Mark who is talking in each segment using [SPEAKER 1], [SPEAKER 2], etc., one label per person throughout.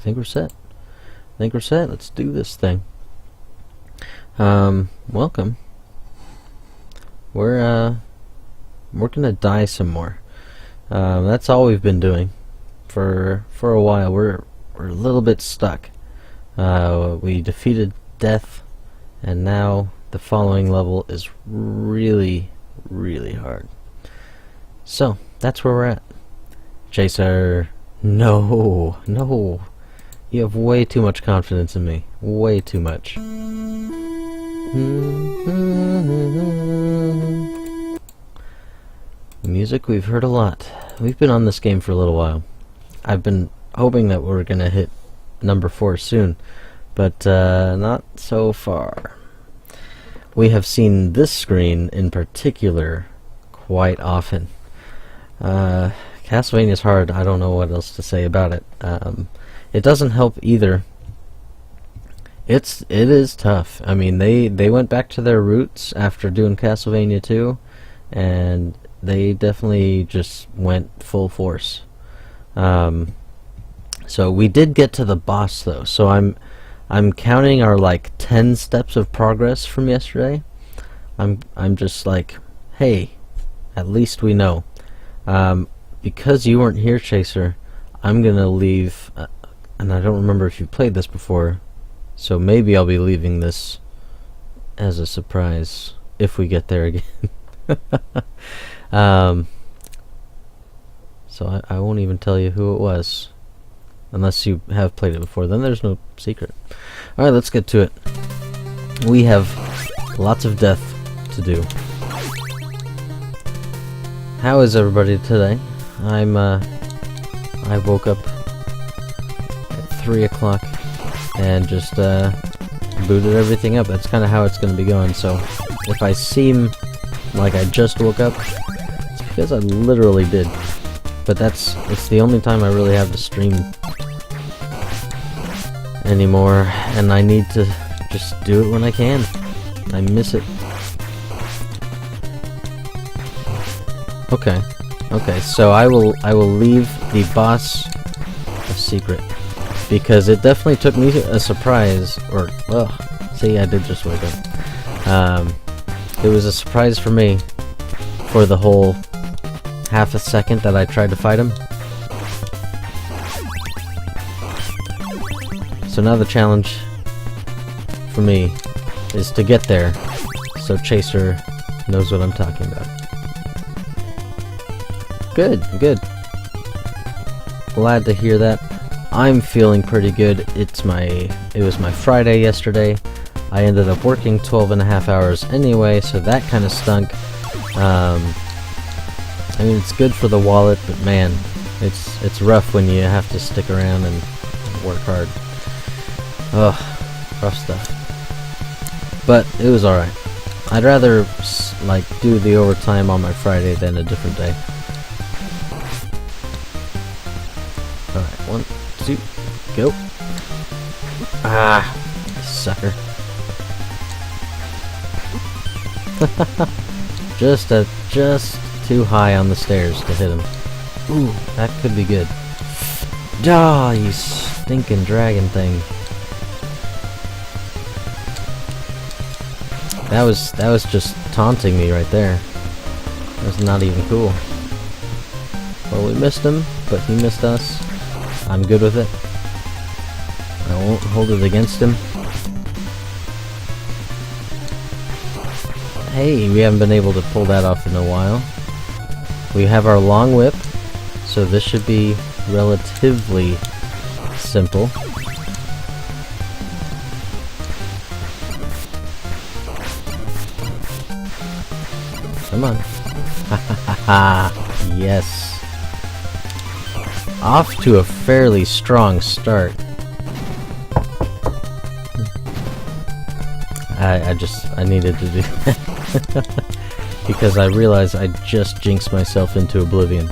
[SPEAKER 1] think we're set. Let's do this thing. Welcome. We're gonna die some more. That's all we've been doing for a while. We're a little bit stuck. We defeated death, and now the following level is really hard. So that's where we're at. Chaser, no. You have way too much confidence in me. Way too much. Music we've heard a lot. We've been on this game for a little while. I've been hoping that we're gonna hit number 4 soon, but not so far. We have seen this screen in particular quite often. Casltevania is hard. I don't know what else to say about it. It doesn't help either. It is tough. I mean, they went back to their roots after doing Casltevania 2, and they definitely just went full force. So we did get to the boss though. So I'm counting our like 10 steps of progress from yesterday. I'm just like, hey, at least we know. Because you weren't here, Chaser, I'm gonna leave, and I don't remember if you played this before, so maybe I'll be leaving this as a surprise if we get there again. So I won't even tell you who it was, unless you have played it before. Then there's no secret. Alright, let's get to it. We have lots of death to do. How is everybody today? I woke up at 3 o'clock and just booted everything up. That's kind of how it's going to be going. So if I seem like I just woke up, it's because I literally did. But it's the only time I really have to stream anymore, and I need to just do it when I can. I miss it. Okay, so I will leave the boss a secret, because it definitely took me a surprise, or, see, I did just wake up. It was a surprise for me for the whole half a second that I tried to fight him. So now the challenge for me is to get there, so Chaser knows what I'm talking about. Good. Glad to hear that. I'm feeling pretty good. It was my Friday yesterday. I ended up working 12.5 hours anyway, so that kind of stunk. I mean, it's good for the wallet, but man, it's rough when you have to stick around and work hard. Ugh, rough stuff. But it was alright. I'd rather like do the overtime on my Friday than a different day. Alright, 1, 2, go. Ah, sucker. just too high on the stairs to hit him. Ooh, that could be good. Ah, you stinking dragon thing. That was just taunting me right there. That was not even cool. Well, we missed him, but he missed us. I'm good with it. I won't hold it against him. Hey, we haven't been able to pull that off in a while. We have our long whip, so this should be relatively simple. Come on. Ha ha ha. Yes. Off to a fairly strong start. I needed to do that. Because I realized I just jinxed myself into oblivion.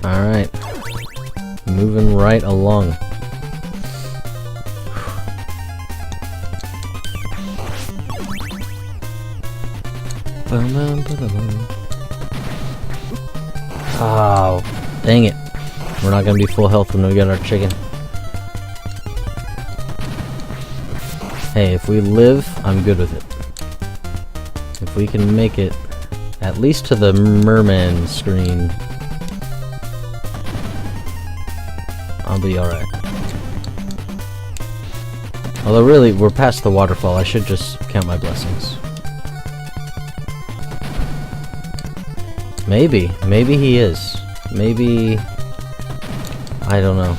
[SPEAKER 1] Alright. Moving right along. Oh, dang it. We're not gonna be full health when we get our chicken. Hey, if we live, I'm good with it. If we can make it at least to the merman screen, I'll be alright. Although really, we're past the waterfall. I should just count my blessings. Maybe. Maybe he is. Maybe... I don't know.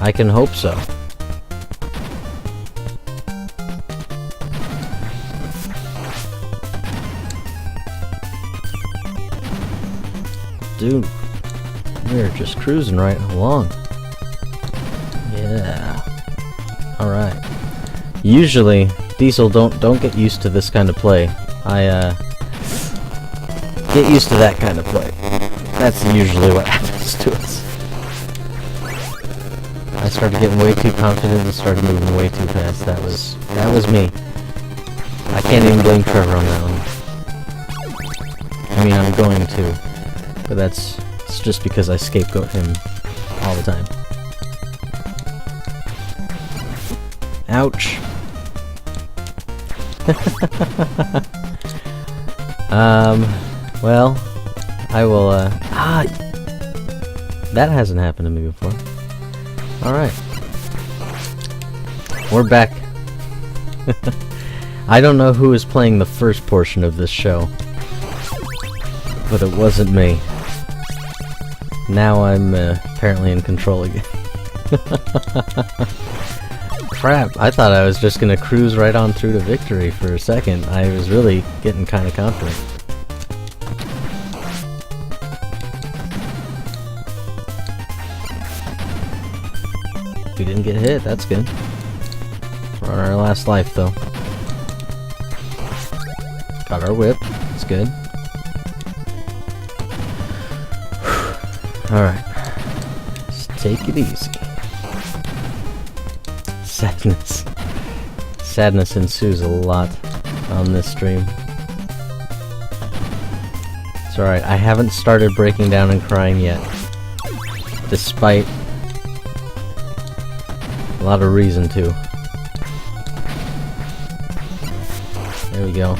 [SPEAKER 1] I can hope so. Dude, we're just cruising right along. Yeah. Alright. Usually, Diesel, don't get used to this kind of play. Get used to that kind of play. That's usually what happens to us. I started getting way too confident and started moving way too fast. That was me. I can't even blame Trevor on that one. I mean, I'm going to. But it's just because I scapegoat him all the time. Ouch. Well, I will, that hasn't happened to me before. Alright. We're back. I don't know who is playing the first portion of this show, but it wasn't me. Now I'm apparently in control again. Crap, I thought I was just gonna cruise right on through to victory for a second. I was really getting kind of confident. We didn't get hit, that's good. We're on our last life though. Got our whip, that's good. Alright. Just take it easy. Sadness. Sadness ensues a lot on this stream. It's alright, I haven't started breaking down and crying yet. Despite a lot of reason to. There we go.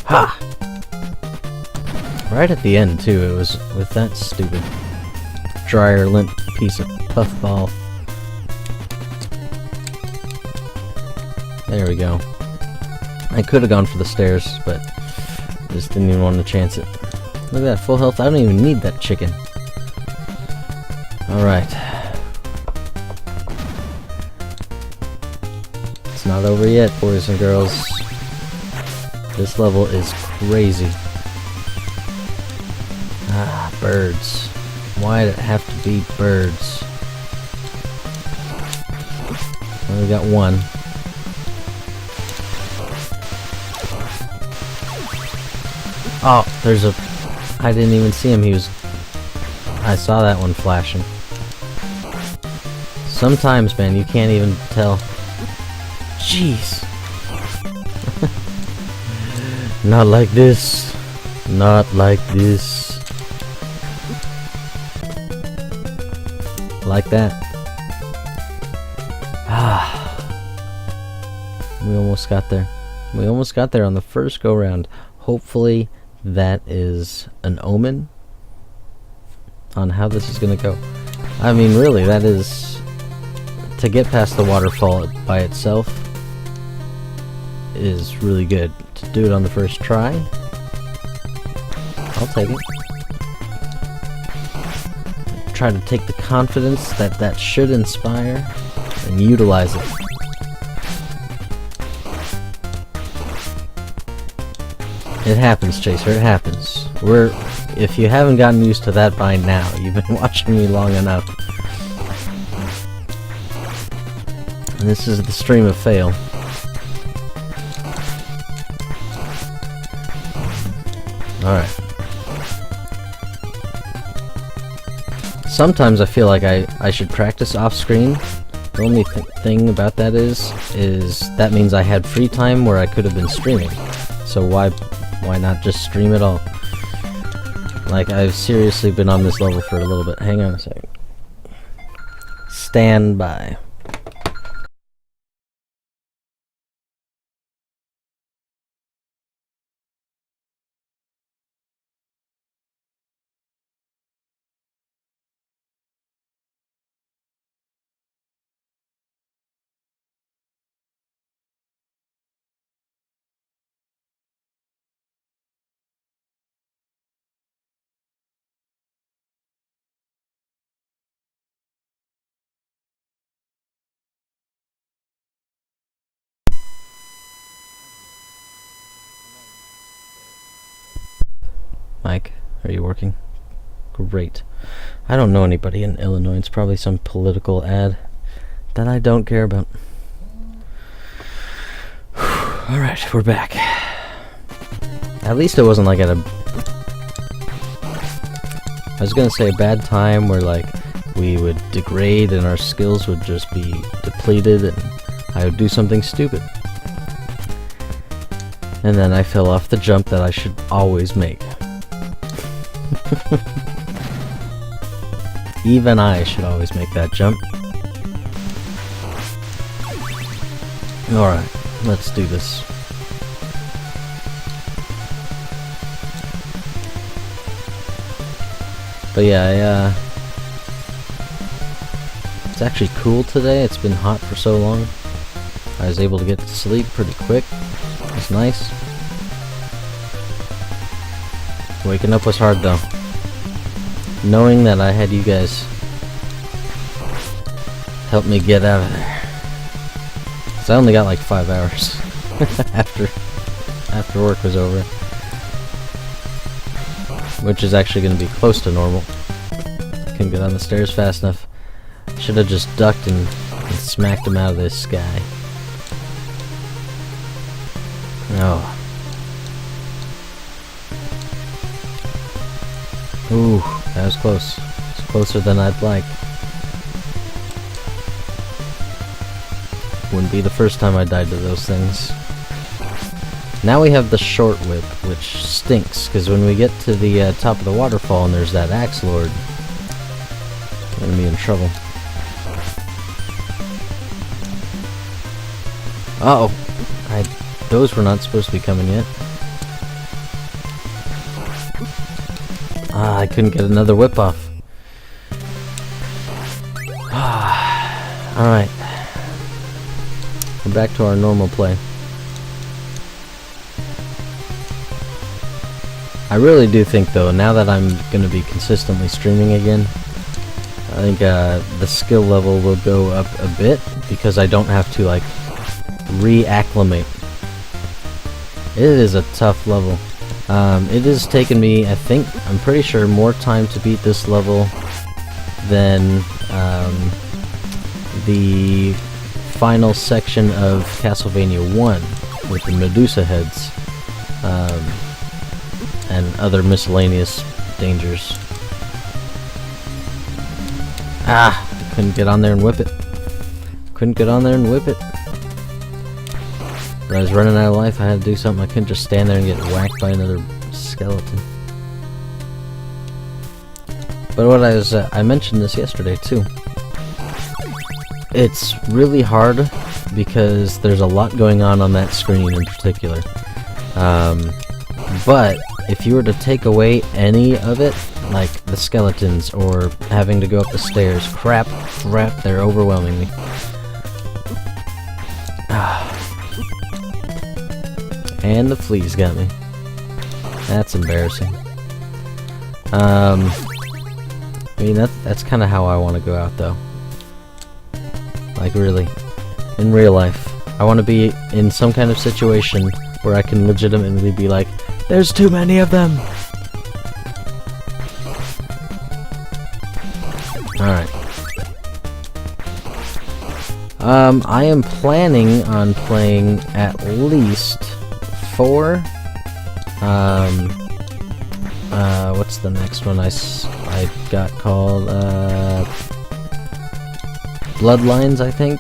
[SPEAKER 1] Ha! Right at the end, too, it was with that stupid dryer lint piece of puffball. There we go. I could have gone for the stairs, but just didn't even want to chance it. Look at that, full health. I don't even need that chicken. Alright. It's not over yet, boys and girls. This level is crazy. Ah, birds. Why did it have to be birds? Well, we got one. Oh, there's a... I didn't even see him, I saw that one flashing. Sometimes, man, you can't even tell. Jeez. Not like this. Not like this. Like that. Ah. We almost got there. We almost got there on the first go-round. Hopefully that is an omen on how this is gonna go. I mean, really, that is... To get past the waterfall by itself is really good. To do it on the first try, I'll take it. Try to take the confidence that should inspire and utilize it. It happens, Chaser, it happens. If you haven't gotten used to that by now, you've been watching me long enough. And this is the stream of fail. Alright. Sometimes I feel like I should practice off screen, The only thing about that is that means I had free time where I could have been streaming. So why not just stream it all? Like, I've seriously been on this level for a little bit. Hang on a second. Stand by. Mike, are you working? Great. I don't know anybody in Illinois. It's probably some political ad that I don't care about. Alright, we're back. At least it wasn't like at a... I was gonna say a bad time where, like, we would degrade and our skills would just be depleted and I would do something stupid. And then I fell off the jump that I should always make. Even I should always make that jump. Alright, let's do this. But yeah, it's actually cool today. It's been hot for so long. I was able to get to sleep pretty quick. It's nice. Waking up was hard though. Knowing that I had you guys help me get out of there. So I only got like 5 hours after work was over. Which is actually going to be close to normal. Couldn't get on the stairs fast enough. Should have just ducked and smacked him out of this sky. Oh. Ooh, that was close. It's closer than I'd like. Wouldn't be the first time I died to those things. Now we have the short whip, which stinks, because when we get to the top of the waterfall and there's that axe lord, we're gonna be in trouble. Uh-oh. Those were not supposed to be coming yet. Ah, I couldn't get another whip off. Alright. We're back to our normal play. I really do think, though, now that I'm going to be consistently streaming again, I think the skill level will go up a bit, because I don't have to, like, reacclimate. It is a tough level. It has taken me, I'm pretty sure, more time to beat this level than the final section of Casltevania 1 with the Medusa heads and other miscellaneous dangers. Ah! Couldn't get on there and whip it. Couldn't get on there and whip it. When I was running out of life, I had to do something. I couldn't just stand there and get whacked by another skeleton. But what I mentioned this yesterday too. It's really hard because there's a lot going on that screen in particular. But if you were to take away any of it, like the skeletons or having to go up the stairs, crap, they're overwhelming me. And the fleas got me. That's embarrassing. I mean, that's kind of how I want to go out, though. Like, really. In real life. I want to be in some kind of situation where I can legitimately be like, there's too many of them! Alright. I am planning on playing at least 4. What's the next one I got called? Bloodlines, I think.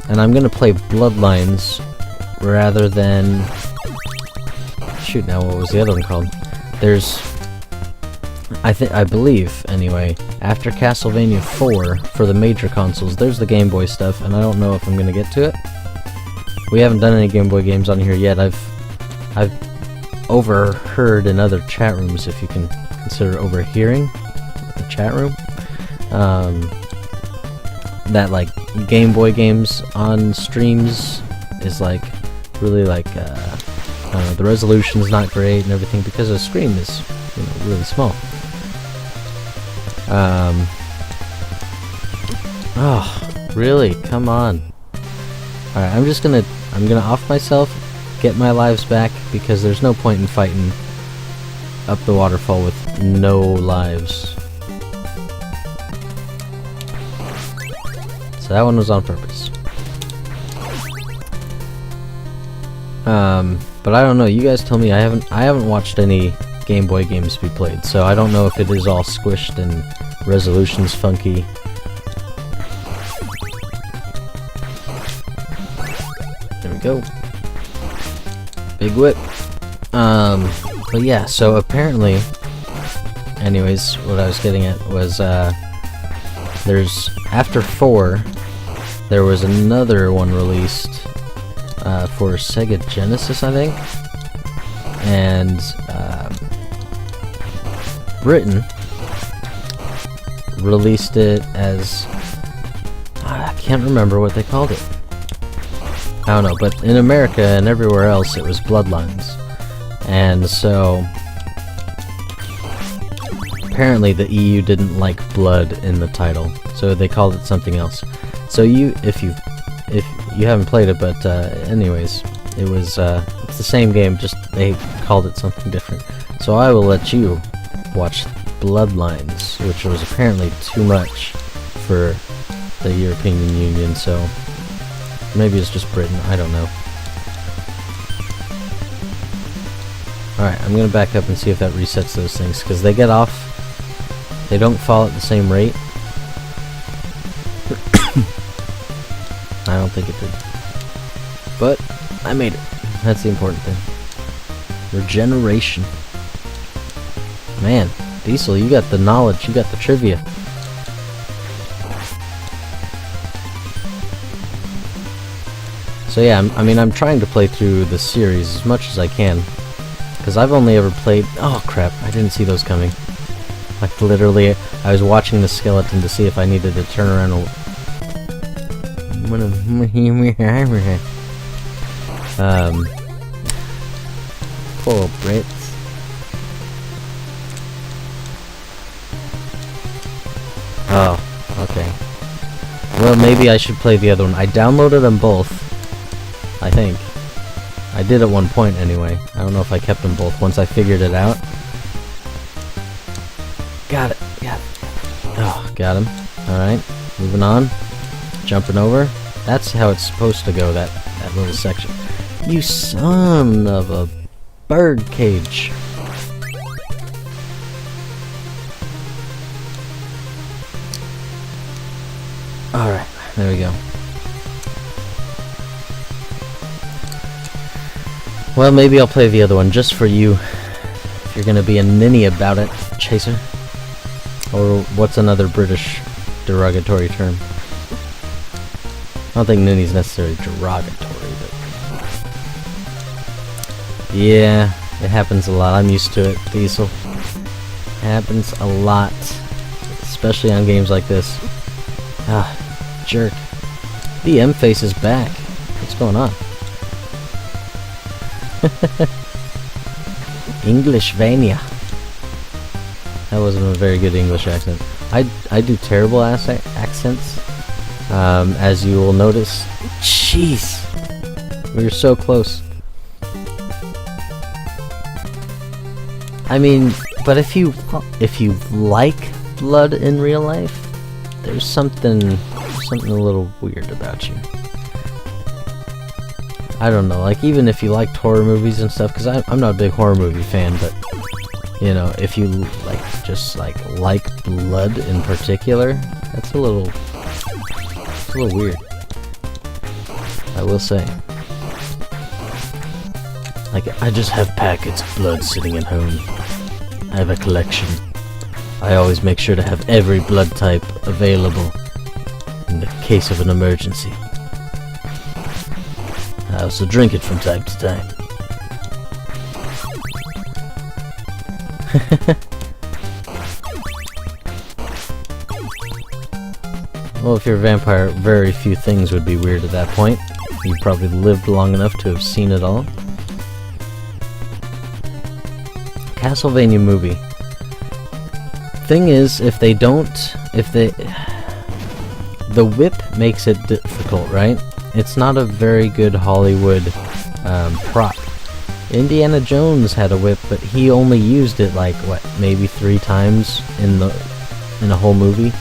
[SPEAKER 1] And I'm gonna play Bloodlines rather than... Shoot, now what was the other one called? There's... I believe, anyway, after Castlevania 4, for the major consoles, there's the Game Boy stuff, and I don't know if I'm gonna get to it. We haven't done any Game Boy games on here yet. I've overheard in other chat rooms, if you can consider overhearing a chat room, that like Game Boy games on streams is like really like I don't know, the resolution's not great and everything because the screen is, you know, really small. Oh, really? Come on. Alright, I'm gonna off myself, get my lives back, because there's no point in fighting up the waterfall with no lives. So that one was on purpose. But I don't know, you guys tell me. I haven't watched any Game Boy games be played, so I don't know if it is all squished and resolution's funky. There we go. Big whip. But yeah, so apparently, anyways, what I was getting at was, there's, after 4, there was another one released, for Sega Genesis, I think, and, Britain released it as, I can't remember what they called it. I don't know, but in America and everywhere else it was Bloodlines. And so apparently the EU didn't like blood in the title, so they called it something else. So if you haven't played it, but anyways, it was it's the same game, just they called it something different. So I will let you watch Bloodlines, which was apparently too much for the European Union, so maybe it's just Britain, I don't know. Alright, I'm gonna back up and see if that resets those things, because they get off, they don't fall at the same rate. I don't think it did. But, I made it. That's the important thing. Regeneration. Man, Diesel, you got the knowledge, you got the trivia. So yeah, I'm trying to play through the series as much as I can. Because I've only ever played... Oh crap, I didn't see those coming. Like literally, I was watching the skeleton to see if I needed to turn around poor Brits. Oh, okay. Well, maybe I should play the other one. I downloaded them both, I think. I did at one point anyway. I don't know if I kept them both once I figured it out. Got it. Oh, got him. Alright, moving on. Jumping over. That's how it's supposed to go, that little section. You son of a bird cage. Alright, there we go. Well, maybe I'll play the other one just for you. If you're gonna be a ninny about it, Chaser. Or what's another British derogatory term? I don't think ninny's necessarily derogatory, but... Yeah, it happens a lot. I'm used to it, Diesel. It happens a lot. Especially on games like this. Ah, jerk. The M-Face is back. What's going on? Englishvania. That wasn't a very good English accent. I do terrible accents, as you will notice. Jeez, we were so close. I mean, but if you like blood in real life, there's something a little weird about you. I don't know, like even if you liked horror movies and stuff, because I'm not a big horror movie fan, but you know, if you like blood in particular, that's a little It's a little weird, I will say. Like, I just have packets of blood sitting at home. I have a collection. I always make sure to have every blood type available in the case of an emergency. I also drink it from time to time. Well, if you're a vampire, very few things would be weird at that point. You've probably lived long enough to have seen it all. Casltevania movie. Thing is, if they... The whip makes it difficult, right? It's not a very good Hollywood prop. Indiana Jones had a whip, but he only used it like, what, maybe 3 times in a whole movie?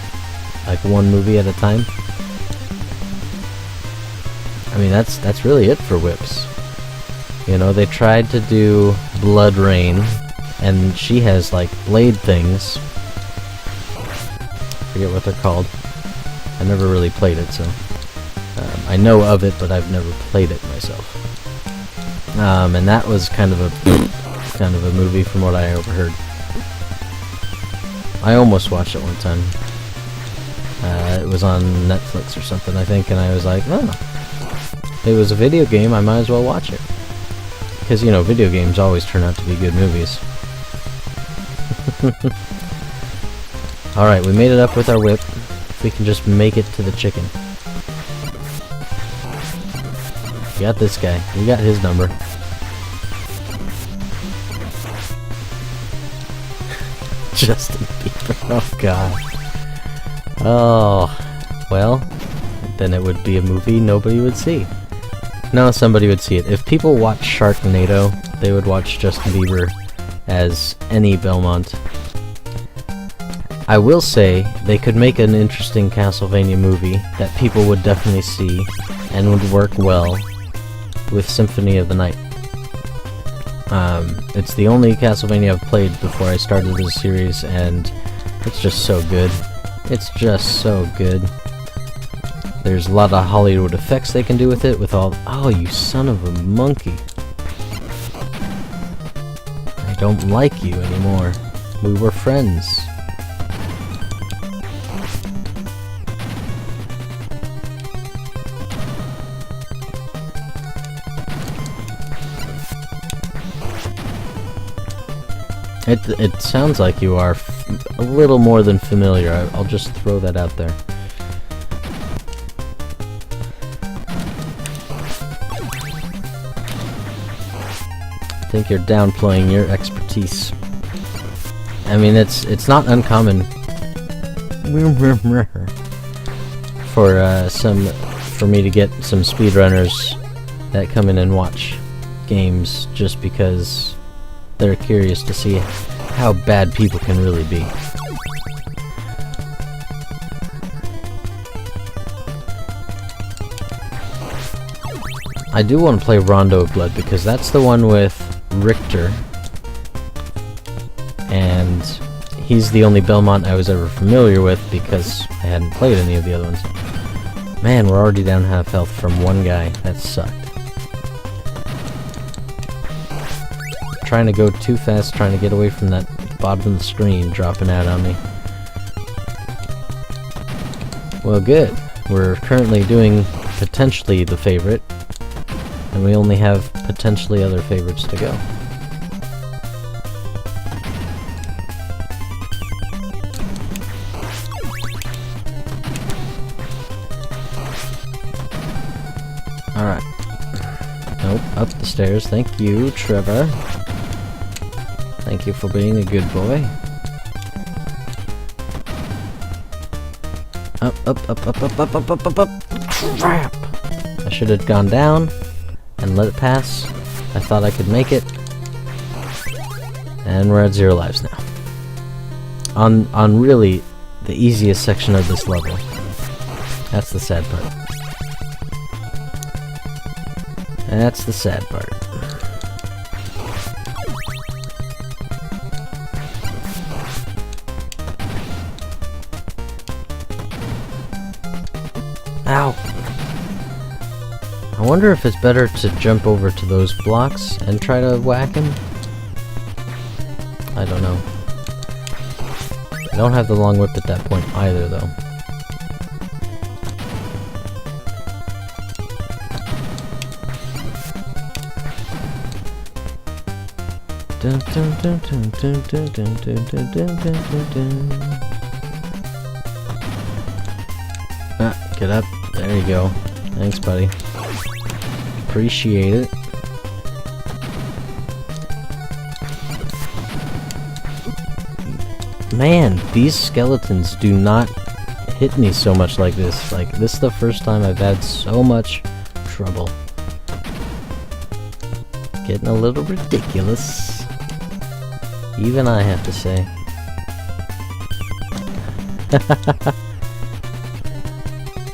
[SPEAKER 1] Like one movie at a time? I mean, that's really it for whips. You know, they tried to do Blood Rain, and she has like blade things. I forget what they're called. I never really played it, so I know of it, but I've never played it myself. And that was kind of a movie from what I overheard. I almost watched it one time. It was on Netflix or something, I think, and I was like, oh, it was a video game, I might as well watch it. Because, you know, video games always turn out to be good movies. Alright, we made it up with our whip. If we can just make it to the chicken. We got this guy. We got his number. Justin Bieber. Oh, God. Oh, well, then it would be a movie nobody would see. No, somebody would see it. If people watch Sharknado, they would watch Justin Bieber as any Belmont. I will say, they could make an interesting Casltevania movie that people would definitely see and would work well with Symphony of the Night. It's the only Casltevania I've played before I started this series, and it's just so good. It's just so good. There's a lot of Hollywood effects they can do with it, with all... Oh, you son of a monkey. I don't like you anymore. We were friends. It sounds like you are a little more than familiar. I'll just throw that out there. I think you're downplaying your expertise. I mean, it's not uncommon for me to get some speedrunners that come in and watch games just because they're curious to see how bad people can really be. I do want to play Rondo of Blood because that's the one with Richter, and he's the only Belmont I was ever familiar with because I hadn't played any of the other ones. Man, we're already down half health from one guy. That sucked. Trying to go too fast, trying to get away from that bottom of the screen dropping out on me. Well, good. We're currently doing potentially the favorite, and we only have potentially other favorites to go. Alright. Nope, up the stairs. Thank you, Trevor. Thank you for being a good boy. Up, up, up, up, up, up, up, up, up, up. Crap! I should have gone down and let it pass. I thought I could make it. And we're at 0 lives now. On really the easiest section of this level. That's the sad part. That's the sad part. Ow! wonder if it's better to jump over to those blocks and try to whack him? I don't know. I don't have the long whip at that point either, though. Ah, get up. There you go. Thanks, buddy. Appreciate it. Man, these skeletons do not hit me so much like this. Like, this is the first time I've had so much trouble. Getting a little ridiculous. Even I have to say.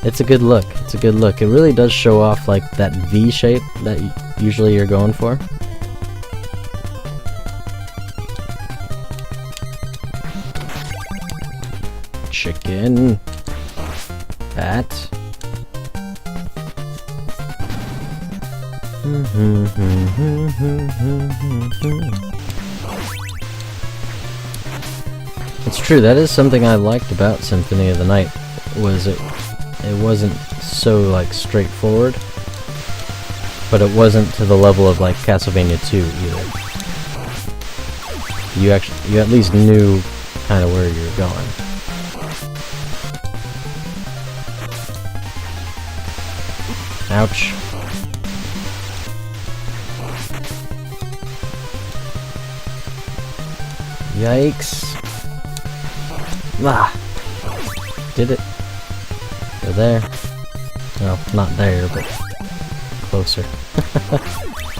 [SPEAKER 1] It's a good look. It's a good look. It really does show off like that V shape that usually you're going for. Chicken. Bat. It's true, that is something I liked about Symphony of the Night, was it wasn't so like straightforward, but it wasn't to the level of like Casltevania 2 either. You at least knew kind of where you were going. Ouch. Yikes. Ah! Did it. We're there. Well, not there, but closer.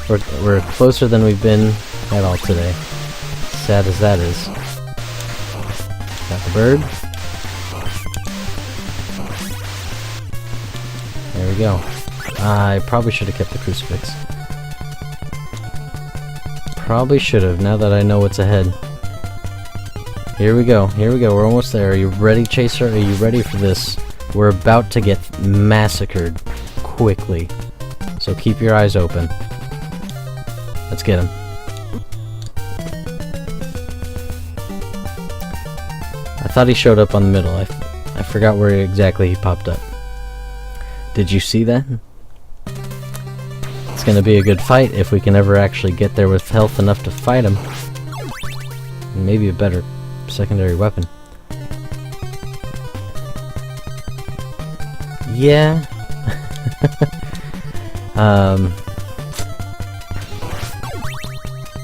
[SPEAKER 1] we're closer than we've been at all today. Sad as that is. Got the bird. There we go. I probably should have kept the crucifix. Probably should have, now that I know what's ahead. Here we go, we're almost there. Are you ready, Chaser? Are you ready for this? We're about to get massacred quickly. So keep your eyes open. Let's get him. I thought he showed up on the middle. I forgot where exactly he popped up. Did you see that? It's gonna be a good fight if we can ever actually get there with health enough to fight him. And maybe a better secondary weapon. Yeah.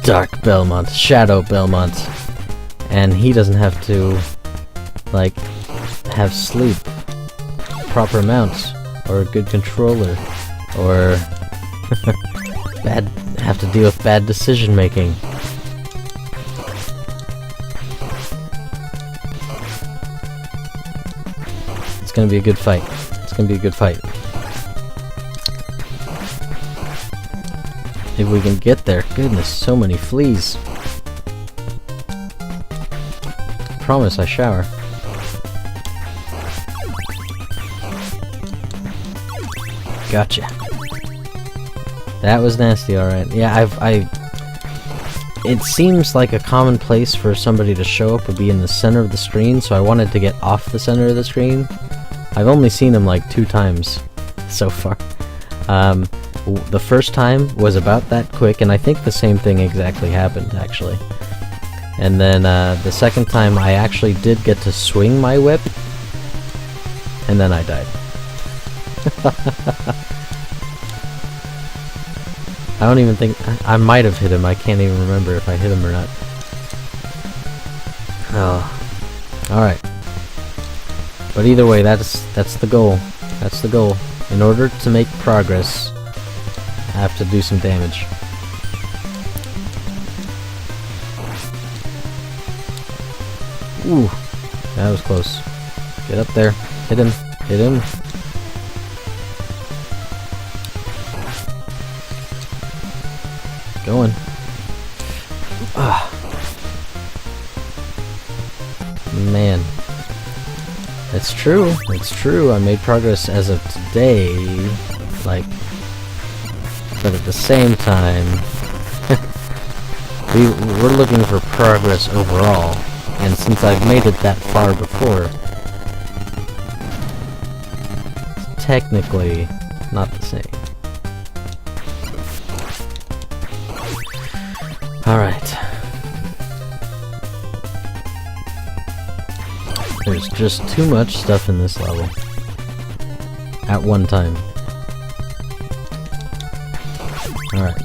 [SPEAKER 1] Dark Belmont, Shadow Belmont, and he doesn't have to like have sleep, proper mounts, or a good controller, or have to deal with bad decision making. It's gonna be a good fight. It's gonna be a good fight. If we can get there. Goodness, so many fleas. Promise I shower. Gotcha. That was nasty, alright. Yeah, it seems like a common place for somebody to show up would be in the center of the screen, so I wanted to get off the center of the screen. I've only seen him like 2 times so far. The first time was about that quick, and I think the same thing exactly happened, actually. And then the second time I actually did get to swing my whip, and then I died. I don't even think... I might have hit him. I can't even remember if I hit him or not. Oh. Alright. But either way, that's the goal. That's the goal. In order to make progress, I have to do some damage. Ooh. That was close. Get up there. Hit him. Hit him. Going. Ah. Man. It's true. It's true. I made progress as of today. Like, but at the same time, we're looking for progress overall, and since I've made it that far before, it's technically not the same. Alright. There's just too much stuff in this level. At one time. Alright.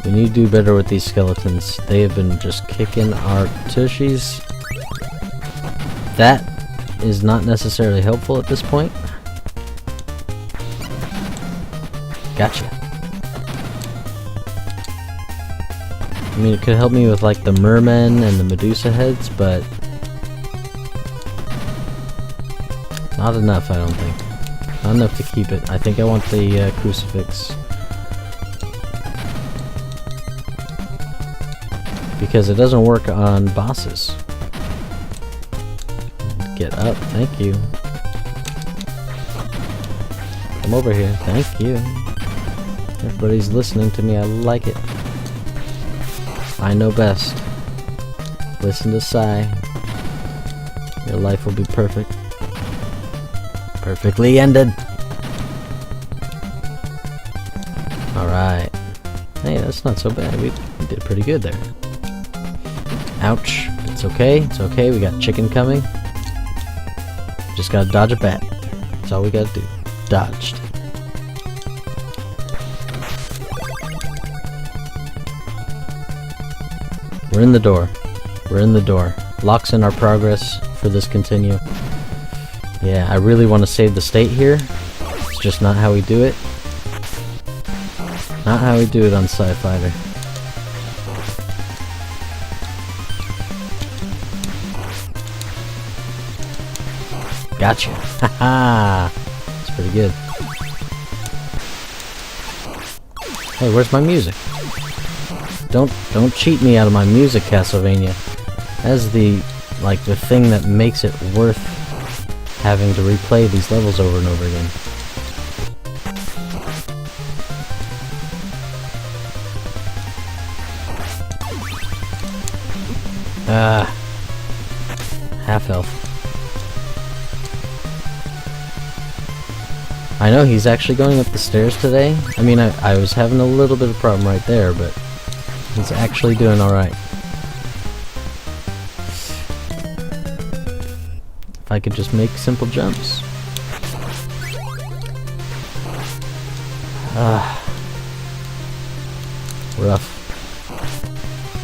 [SPEAKER 1] We need to do better with these skeletons. They have been just kicking our tushies. That is not necessarily helpful at this point. Gotcha. I mean, it could help me with like the mermen and the Medusa heads, but not enough, I don't think. Not enough to keep it. I think I want the crucifix. Because it doesn't work on bosses. Get up, thank you. Come over here, thank you. Everybody's listening to me, I like it. I know best. Listen to Sai. Your life will be perfect. Perfectly ended. Alright. Hey, that's not so bad. We did pretty good there. Ouch. It's okay. It's okay. We got chicken coming. Just gotta dodge a bat. That's all we gotta do. Dodged. We're in the door. We're in the door. Locks in our progress for this continue. Yeah, I really want to save the state here. It's just not how we do it. Not how we do it on Sci-Fighter. Gotcha. Haha. That's pretty good. Hey, where's my music? Don't cheat me out of my music, Casltevania. That's the thing that makes it worth having to replay these levels over and over again. Half health. I know he's actually going up the stairs today. I mean, I was having a little bit of a problem right there, but he's actually doing alright. If I could just make simple jumps. Rough.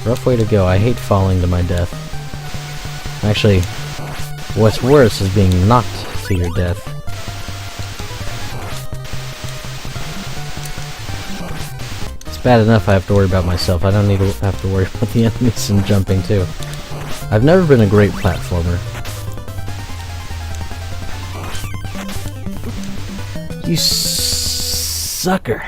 [SPEAKER 1] Rough way to go. I hate falling to my death. Actually, what's worse is being knocked to your death. It's bad enough I have to worry about myself. I don't need to have to worry about the enemies and jumping too. I've never been a great platformer. You sucker.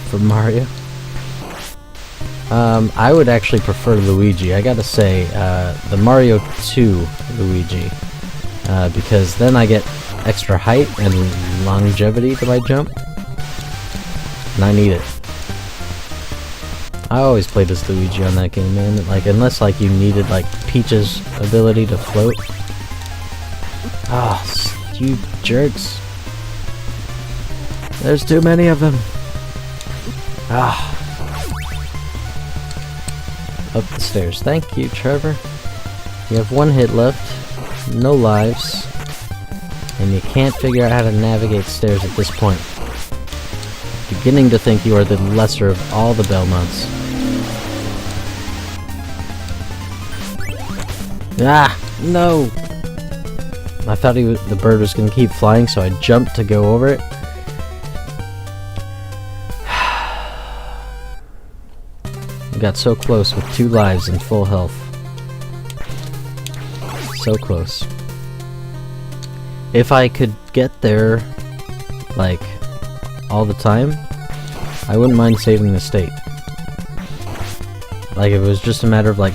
[SPEAKER 1] For Mario? I would actually prefer Luigi. I gotta say, the Mario 2 Luigi. Because then I get extra height and longevity to my jump. And I need it. I always played as Luigi on that game, man. Like, unless like you needed like Peach's ability to float. Ah, you jerks. There's too many of them. Ah. Up the stairs. Thank you, Trevor. You have one hit left, no lives, and you can't figure out how to navigate stairs at this point. Beginning to think you are the lesser of all the Belmonts. Ah! No! I thought the bird was gonna keep flying, so I jumped to go over it. Got so close with 2 lives and full health. So close. If I could get there, like, all the time, I wouldn't mind saving the state. Like, if it was just a matter of, like...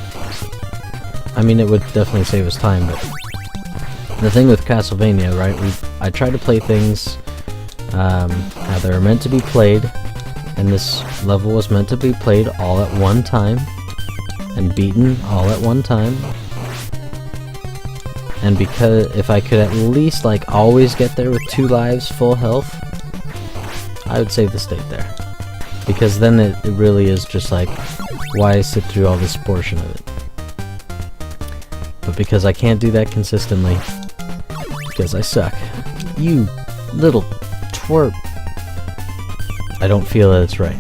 [SPEAKER 1] I mean, it would definitely save us time, but... the thing with Casltevania, right? I try to play things how they're meant to be played, and this level was meant to be played all at one time and beaten all at one time. And because if I could at least like always get there with 2 lives, full health, I would save the state there. Because then it really is just like, why sit through all this portion of it? But because I can't do that consistently, because I suck, you little twerp, I don't feel that it's right.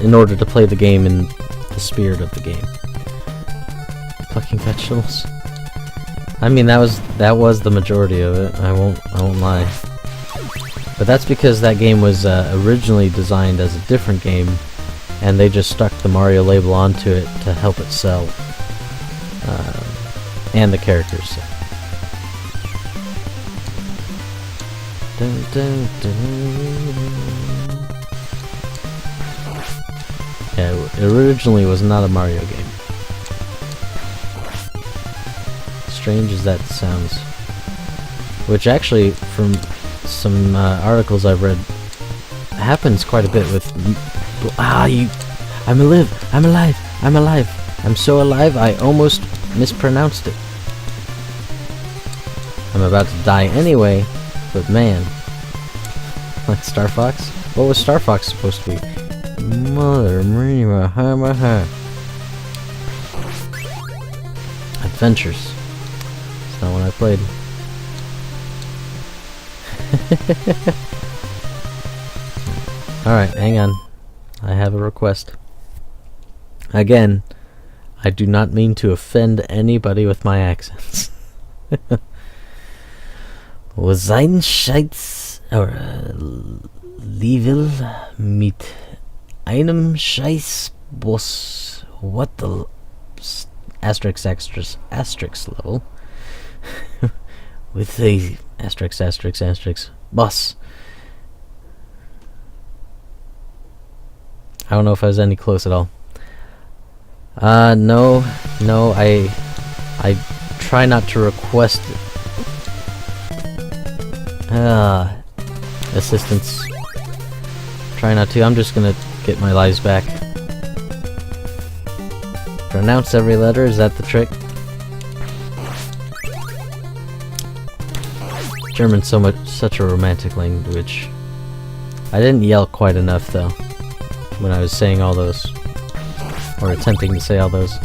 [SPEAKER 1] In order to play the game in the spirit of the game. Plucking vegetables. I mean, that was the majority of it. I won't lie. But that's because that game was originally designed as a different game, and they just stuck the Mario label onto it to help it sell, and the characters. Dun, dun, dun. Yeah, it originally was not a Mario game. Strange as that sounds. Which actually, from some articles I've read, happens quite a bit with... I'm alive! I'm so alive I almost mispronounced it. I'm about to die anyway, but man. Like Star Fox? What was Star Fox supposed to be? Mother Maria, Adventures. It's not one I played. Alright, hang on. I have a request. Again, I do not mean to offend anybody with my accents. Was ein Scheiß Level mit einem Scheißboss? What the asterisk level with a asterisk boss. I don't know if I was any close at all. No, I try not to request assistance. Try not to. I'm just gonna get my lives back. Pronounce every letter, is that the trick? German's such a romantic language. I didn't yell quite enough though when I was saying all those, or attempting to say all those.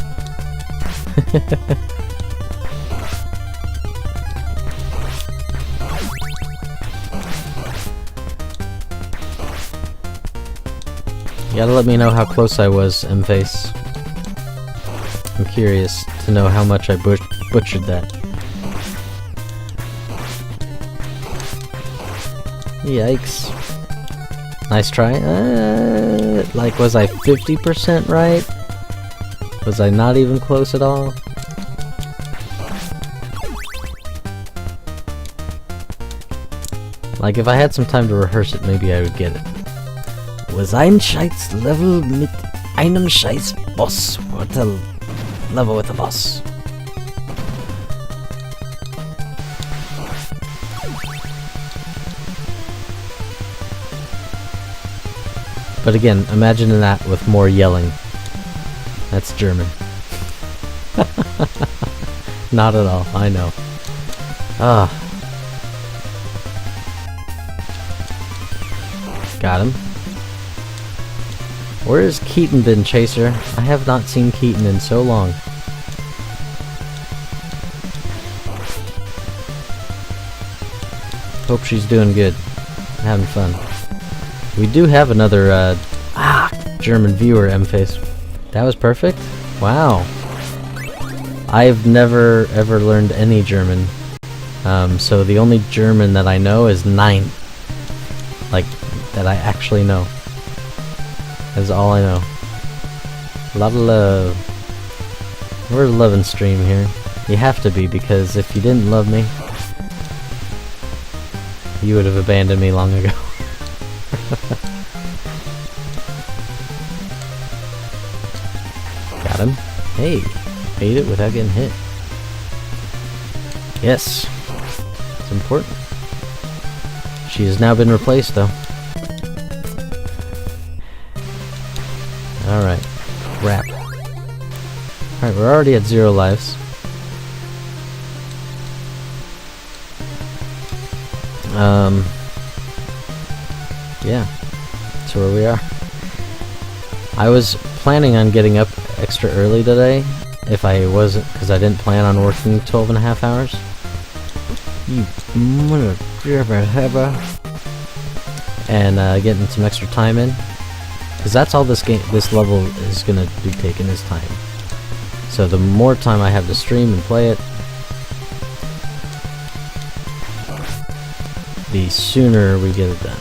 [SPEAKER 1] You gotta let me know how close I was, M-Face. I'm curious to know how much I butchered that. Yikes. Nice try. Like, was I 50% right? Was I not even close at all? Like, if I had some time to rehearse it, maybe I would get it. Was ein Scheiß Level mit einem Scheiß Boss? What a level with a boss. But again, imagine that with more yelling. That's German. Not at all, I know. Ah. Got him. Where has Keaton been, Chaser? I have not seen Keaton in so long. Hope she's doing good. Having fun. We do have another, German viewer, M-Face. That was perfect? Wow. I've never ever learned any German. So the only German that I know is 9. Like, that I actually know. That's all I know. A lot of love. We're a loving stream here. You have to be, because if you didn't love me, you would have abandoned me long ago. Got him. Hey, made it without getting hit. Yes. It's important. She has now been replaced, though. Alright. Crap. Alright, we're already at 0 lives. Yeah. That's where we are. I was planning on getting up extra early today, if I wasn't, because I didn't plan on working 12.5 hours. You mother and getting some extra time in, because that's all this level is gonna be taking is time. So the more time I have to stream and play it, the sooner we get it done.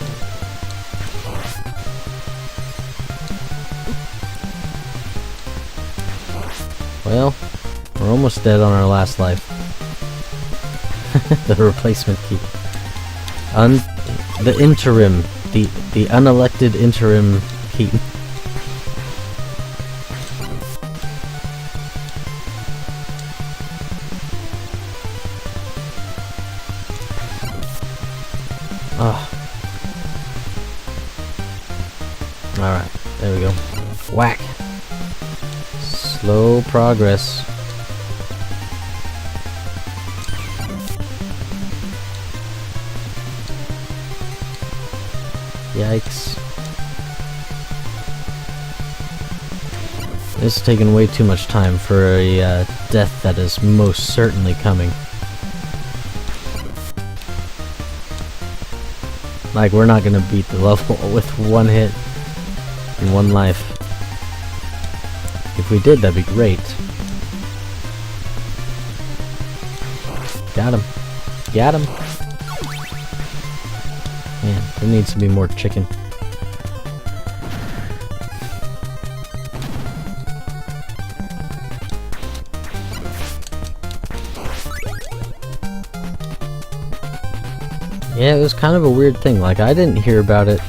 [SPEAKER 1] Well, we're almost dead on our last life. The replacement key. The interim. The unelected interim key. Oh. Alright, there we go. Whack. Slow progress. Yikes. This is taking way too much time for a death that is most certainly coming. Like, we're not gonna beat the level with one hit and one life. If we did, that'd be great. Got him. Got him. Man, there needs to be more chicken. Yeah, it was kind of a weird thing. Like, I didn't hear about it,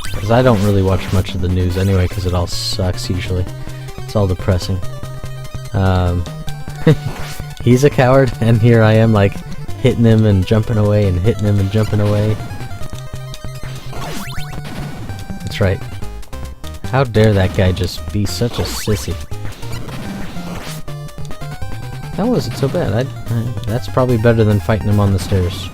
[SPEAKER 1] because I don't really watch much of the news anyway, because it all sucks usually. It's all depressing. He's a coward, and here I am, like, hitting him and jumping away, and hitting him and jumping away. That's right. How dare that guy just be such a sissy? That wasn't so bad. That's probably better than fighting him on the stairs.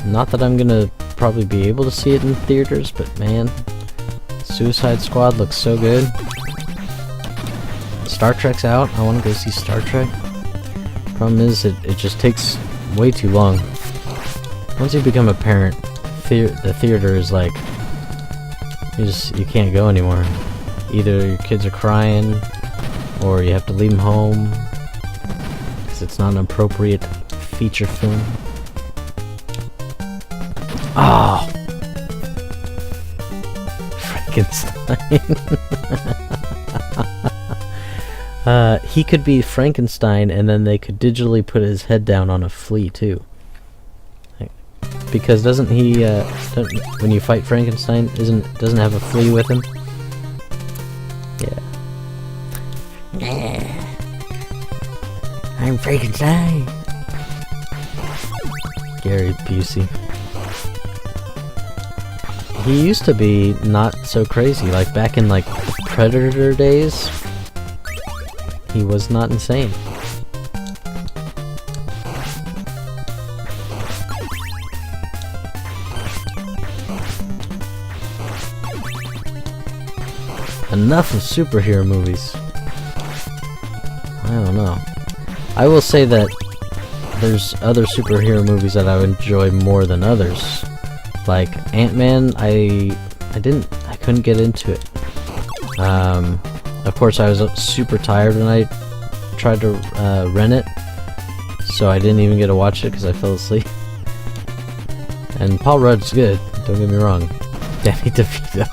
[SPEAKER 1] Not that I'm gonna probably be able to see it in theaters, but man, Suicide Squad looks so good. Star Trek's out. I want to go see Star Trek. Problem is, it just takes way too long. Once you become a parent, the theater is like, you can't go anymore. Either your kids are crying, or you have to leave them home, because it's not an appropriate feature film. Oh! Frankenstein. He could be Frankenstein, and then they could digitally put his head down on a flea, too. Because doesn't he, when you fight Frankenstein, doesn't have a flea with him? Yeah. I'm Frankenstein. Gary Busey. He used to be not so crazy, like back in like the Predator days. He was not insane. Enough of superhero movies. I don't know. I will say that there's other superhero movies that I enjoy more than others. Like Ant-Man, I couldn't get into it. Of course, I was super tired when I tried to rent it, so I didn't even get to watch it because I fell asleep. And Paul Rudd's good, don't get me wrong. Danny DeVito.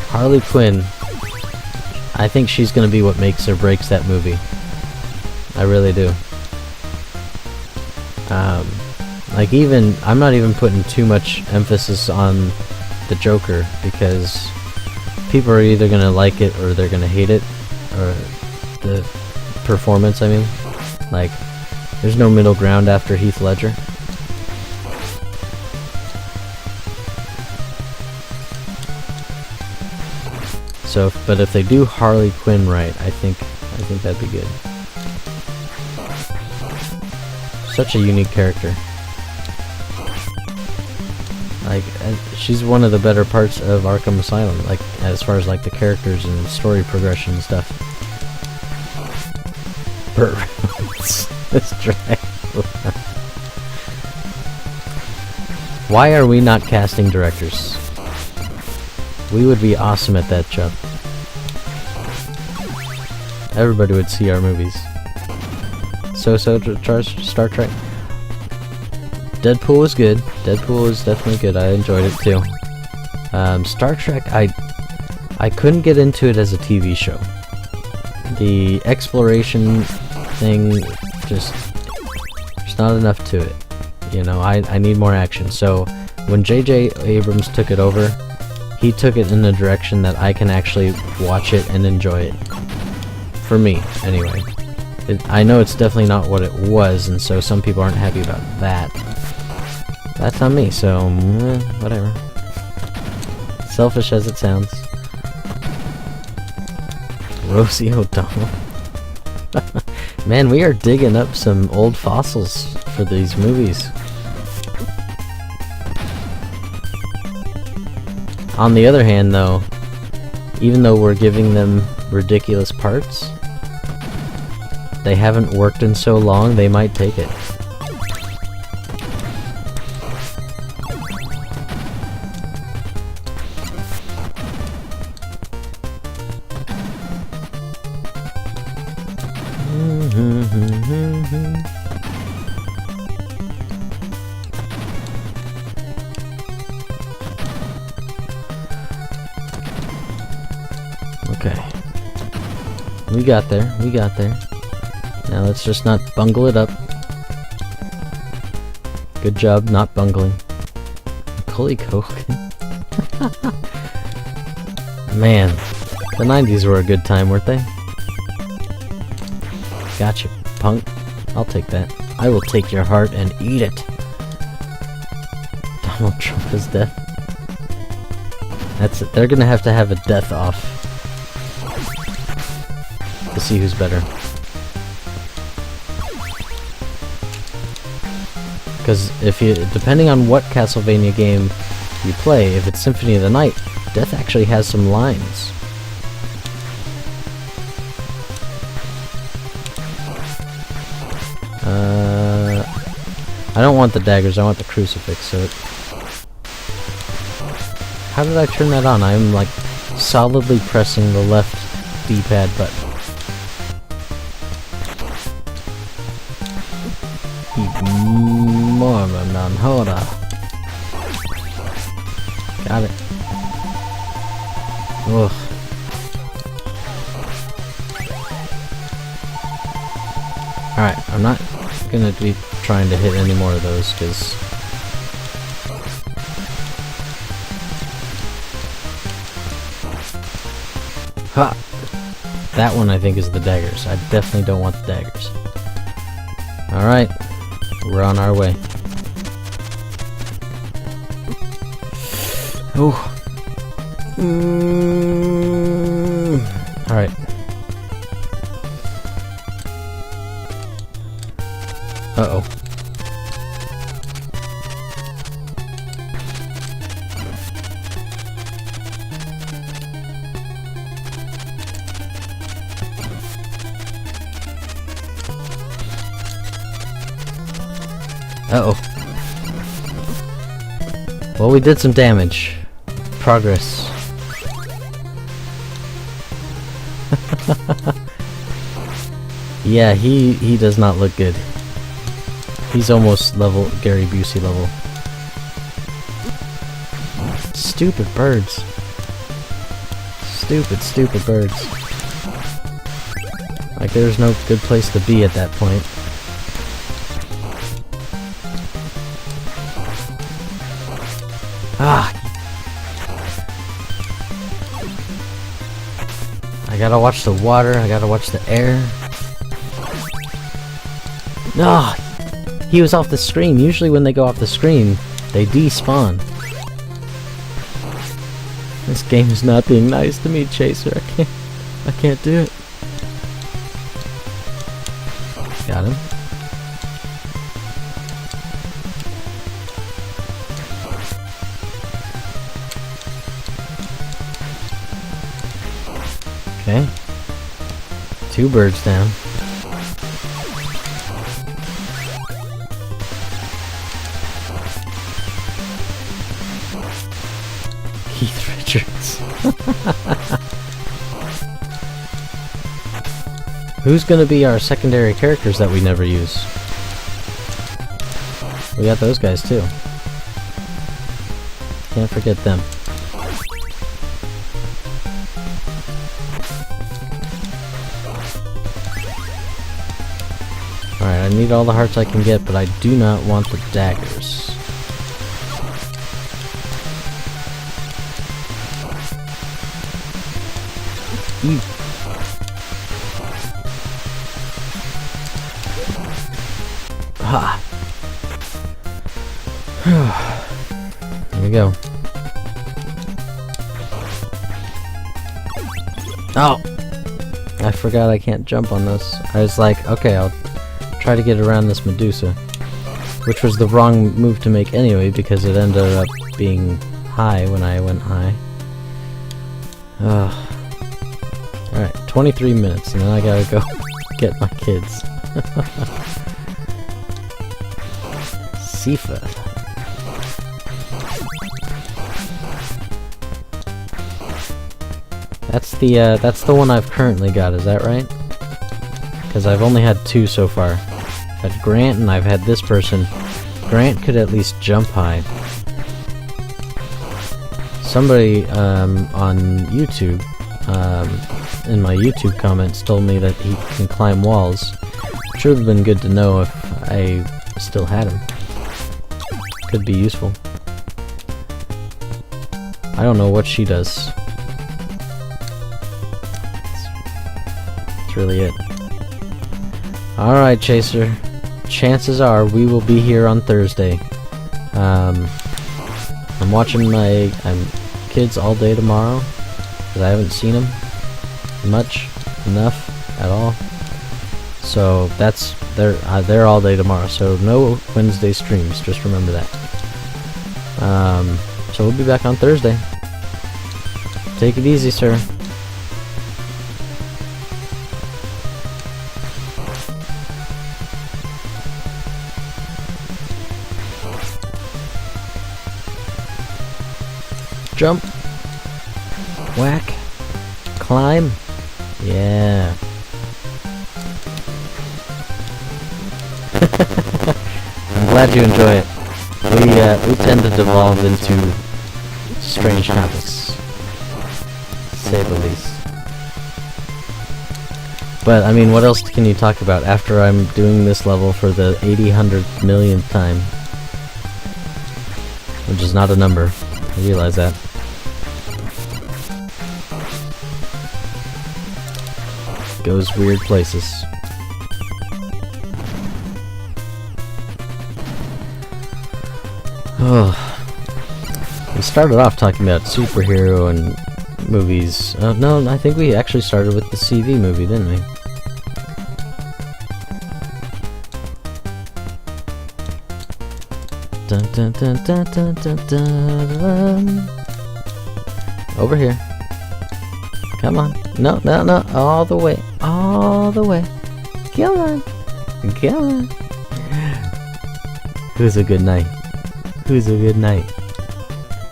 [SPEAKER 1] Harley Quinn. I think she's gonna be what makes or breaks that movie. I really do. Like I'm not even putting too much emphasis on the Joker, because people are either gonna like it or they're gonna hate it, or the performance, I mean. Like, there's no middle ground after Heath Ledger. So, but if they do Harley Quinn right, I think that'd be good. Such a unique character. Like, she's one of the better parts of Arkham Asylum, like, as far as, like, the characters and story progression and stuff. Burt Reynolds as Dracula. Why are we not casting directors? We would be awesome at that job. Everybody would see our movies. So Star Trek. Deadpool was good. Deadpool was definitely good. I enjoyed it too. Star Trek, I couldn't get into it as a TV show. The exploration thing, just there's not enough to it. You know, I need more action. So when J.J. Abrams took it over, he took it in a direction that I can actually watch it and enjoy it. For me, anyway. I know it's definitely not what it was, and so some people aren't happy about that. That's not me, so whatever. Selfish as it sounds. Rosie O'Donnell. Man, we are digging up some old fossils for these movies. On the other hand, though, even though we're giving them ridiculous parts, they haven't worked in so long, they might take it. Okay. We got there. We got there. Now let's just not bungle it up. Good job not bungling. Macaulay Culkin. Man, the 90s were a good time, weren't they? Gotcha, punk. I'll take that. I will take your heart and eat it. Donald Trump is death. That's it. They're gonna have a death off to see who's better. Because depending on what Castlevania game you play, if it's Symphony of the Night, Death actually has some lines. I don't want the daggers, I want the crucifix, so how did I turn that on? I'm like solidly pressing the left D-pad button. Hold on. Got it. Ugh. Alright, I'm not gonna be trying to hit any more of those, because ha! That one I think is the daggers. I definitely don't want the daggers. Alright, we're on our way. Oh. Alright. Uh-oh. Uh-oh. Well, we did some damage. Progress. Yeah, he does not look good. He's almost level Gary Busey level. Stupid birds. Stupid birds. Like, there's no good place to be at that point. Ah! I gotta watch the water, I gotta watch the air. No! He was off the screen. Usually when they go off the screen, they despawn. This game is not being nice to me, Chaser. I can't do it. Got him. Okay. 2 birds down. Keith Richards. Who's gonna be our secondary characters that we never use? We got those guys too. Can't forget them. Alright, I need all the hearts I can get, but I do not want the daggers. Ew. Ha! Here we go. Oh! I forgot I can't jump on this. I was like, okay, I'll try to get around this Medusa. Which was the wrong move to make anyway, because it ended up being high when I went high. Alright, 23 minutes, and then I gotta go get my kids. Sifa. That's the one I've currently got, is that right? Because I've only had 2 so far. I've had Grant and I've had this person. Grant could at least jump high. Somebody on YouTube, in my YouTube comments, told me that he can climb walls. Which would have been good to know if I still had him. Could be useful. I don't know what she does. That's really it. Alright, Chaser. Chances are we will be here on Thursday. I'm watching my kids all day tomorrow, because I haven't seen them enough at all. So they're all day tomorrow. So no Wednesday streams. Just remember that. So we'll be back on Thursday. Take it easy, sir. Jump. Whack. Climb. Yeah. I'm glad you enjoy it. We tend to devolve into strange topics, to say the least. But I mean, what else can you talk about after I'm doing this level for the 800 millionth time? Which is not a number. I realize that. Goes weird places. Oh. We started off talking about superhero and movies. No, I think we actually started with the CV movie, didn't we? Dun, dun, dun, dun, dun, dun, dun. Over here. Come on. No, no, no. All the way. All the way. Come on. Come on. Who's a good knight? Who's a good knight?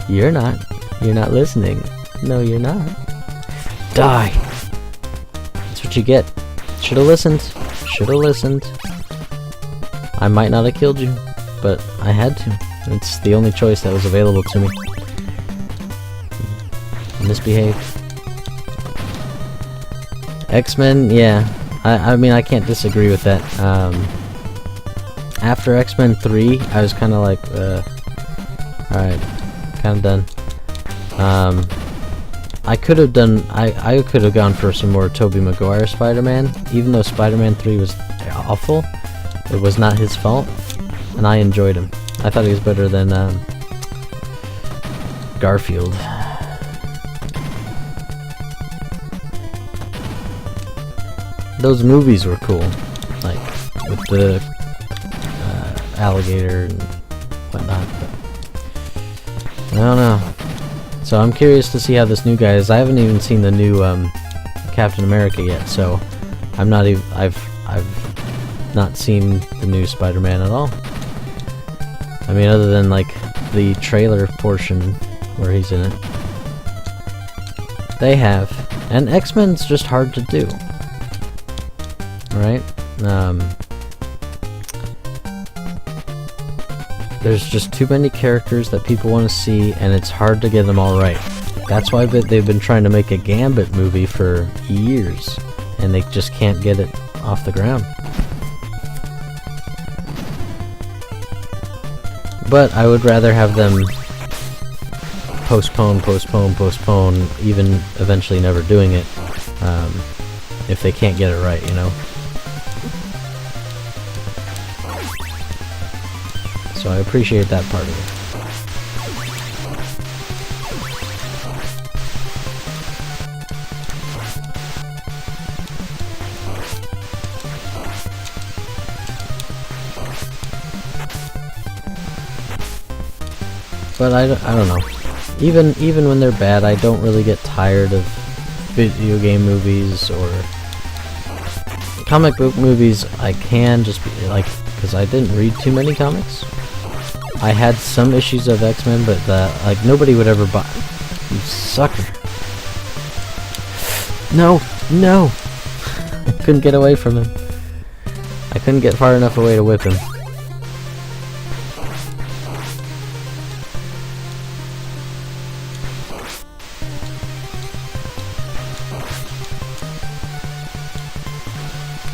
[SPEAKER 1] You're not. You're not listening. No, you're not. Die. That's what you get. Should've listened. Should've listened. I might not have killed you, but I had to. It's the only choice that was available to me. Misbehave. X-Men, yeah. I mean, I can't disagree with that. After X-Men 3, I was kind of like, alright, kind of done. I could have done, I could have gone for some more Tobey Maguire Spider-Man, even though Spider-Man 3 was awful. It was not his fault, and I enjoyed him. I thought he was better than Garfield. Those movies were cool, like with the alligator and whatnot, but I don't know. So I'm curious to see how this new guy is. I haven't even seen the new Captain America yet, so I'm not even. I've not seen the new Spider-Man at all. I mean, other than like the trailer portion where he's in it. They have, and X-Men's just hard to do. Right? There's just too many characters that people want to see, and it's hard to get them all right. That's why they've been trying to make a Gambit movie for years, and they just can't get it off the ground. But I would rather have them postpone, even eventually never doing it, if they can't get it right, you know? So I appreciate that part of it. But I don't know. Even when they're bad, I don't really get tired of video game movies or comic book movies. I can just be like, because I didn't read too many comics. I had some issues of X-Men, but like nobody would ever buy. You sucker! No, no! I couldn't get away from him. I couldn't get far enough away to whip him.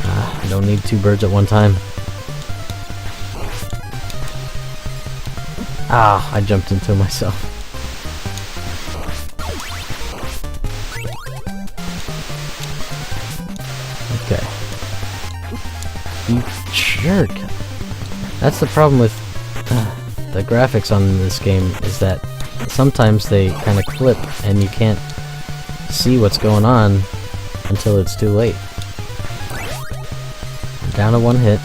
[SPEAKER 1] I don't need two birds at one time. Ah, I jumped into myself. Okay. You jerk! That's the problem with the graphics on this game, is that sometimes they kind of clip and you can't see what's going on until it's too late. I'm down to one hit.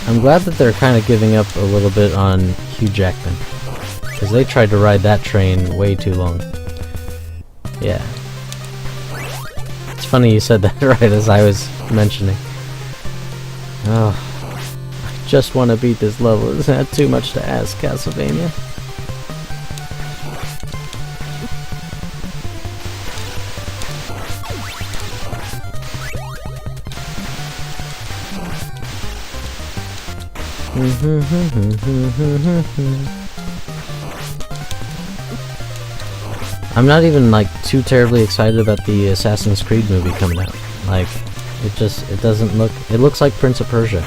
[SPEAKER 1] I'm glad that they're kind of giving up a little bit on Hugh Jackman, because they tried to ride that train way too long. Yeah. It's funny you said that right as I was mentioning. Oh, I just want to beat this level. Isn't that too much to ask, Casltevania? I'm not even like too terribly excited about the Assassin's Creed movie coming out. Like, it doesn't look, it looks like Prince of Persia,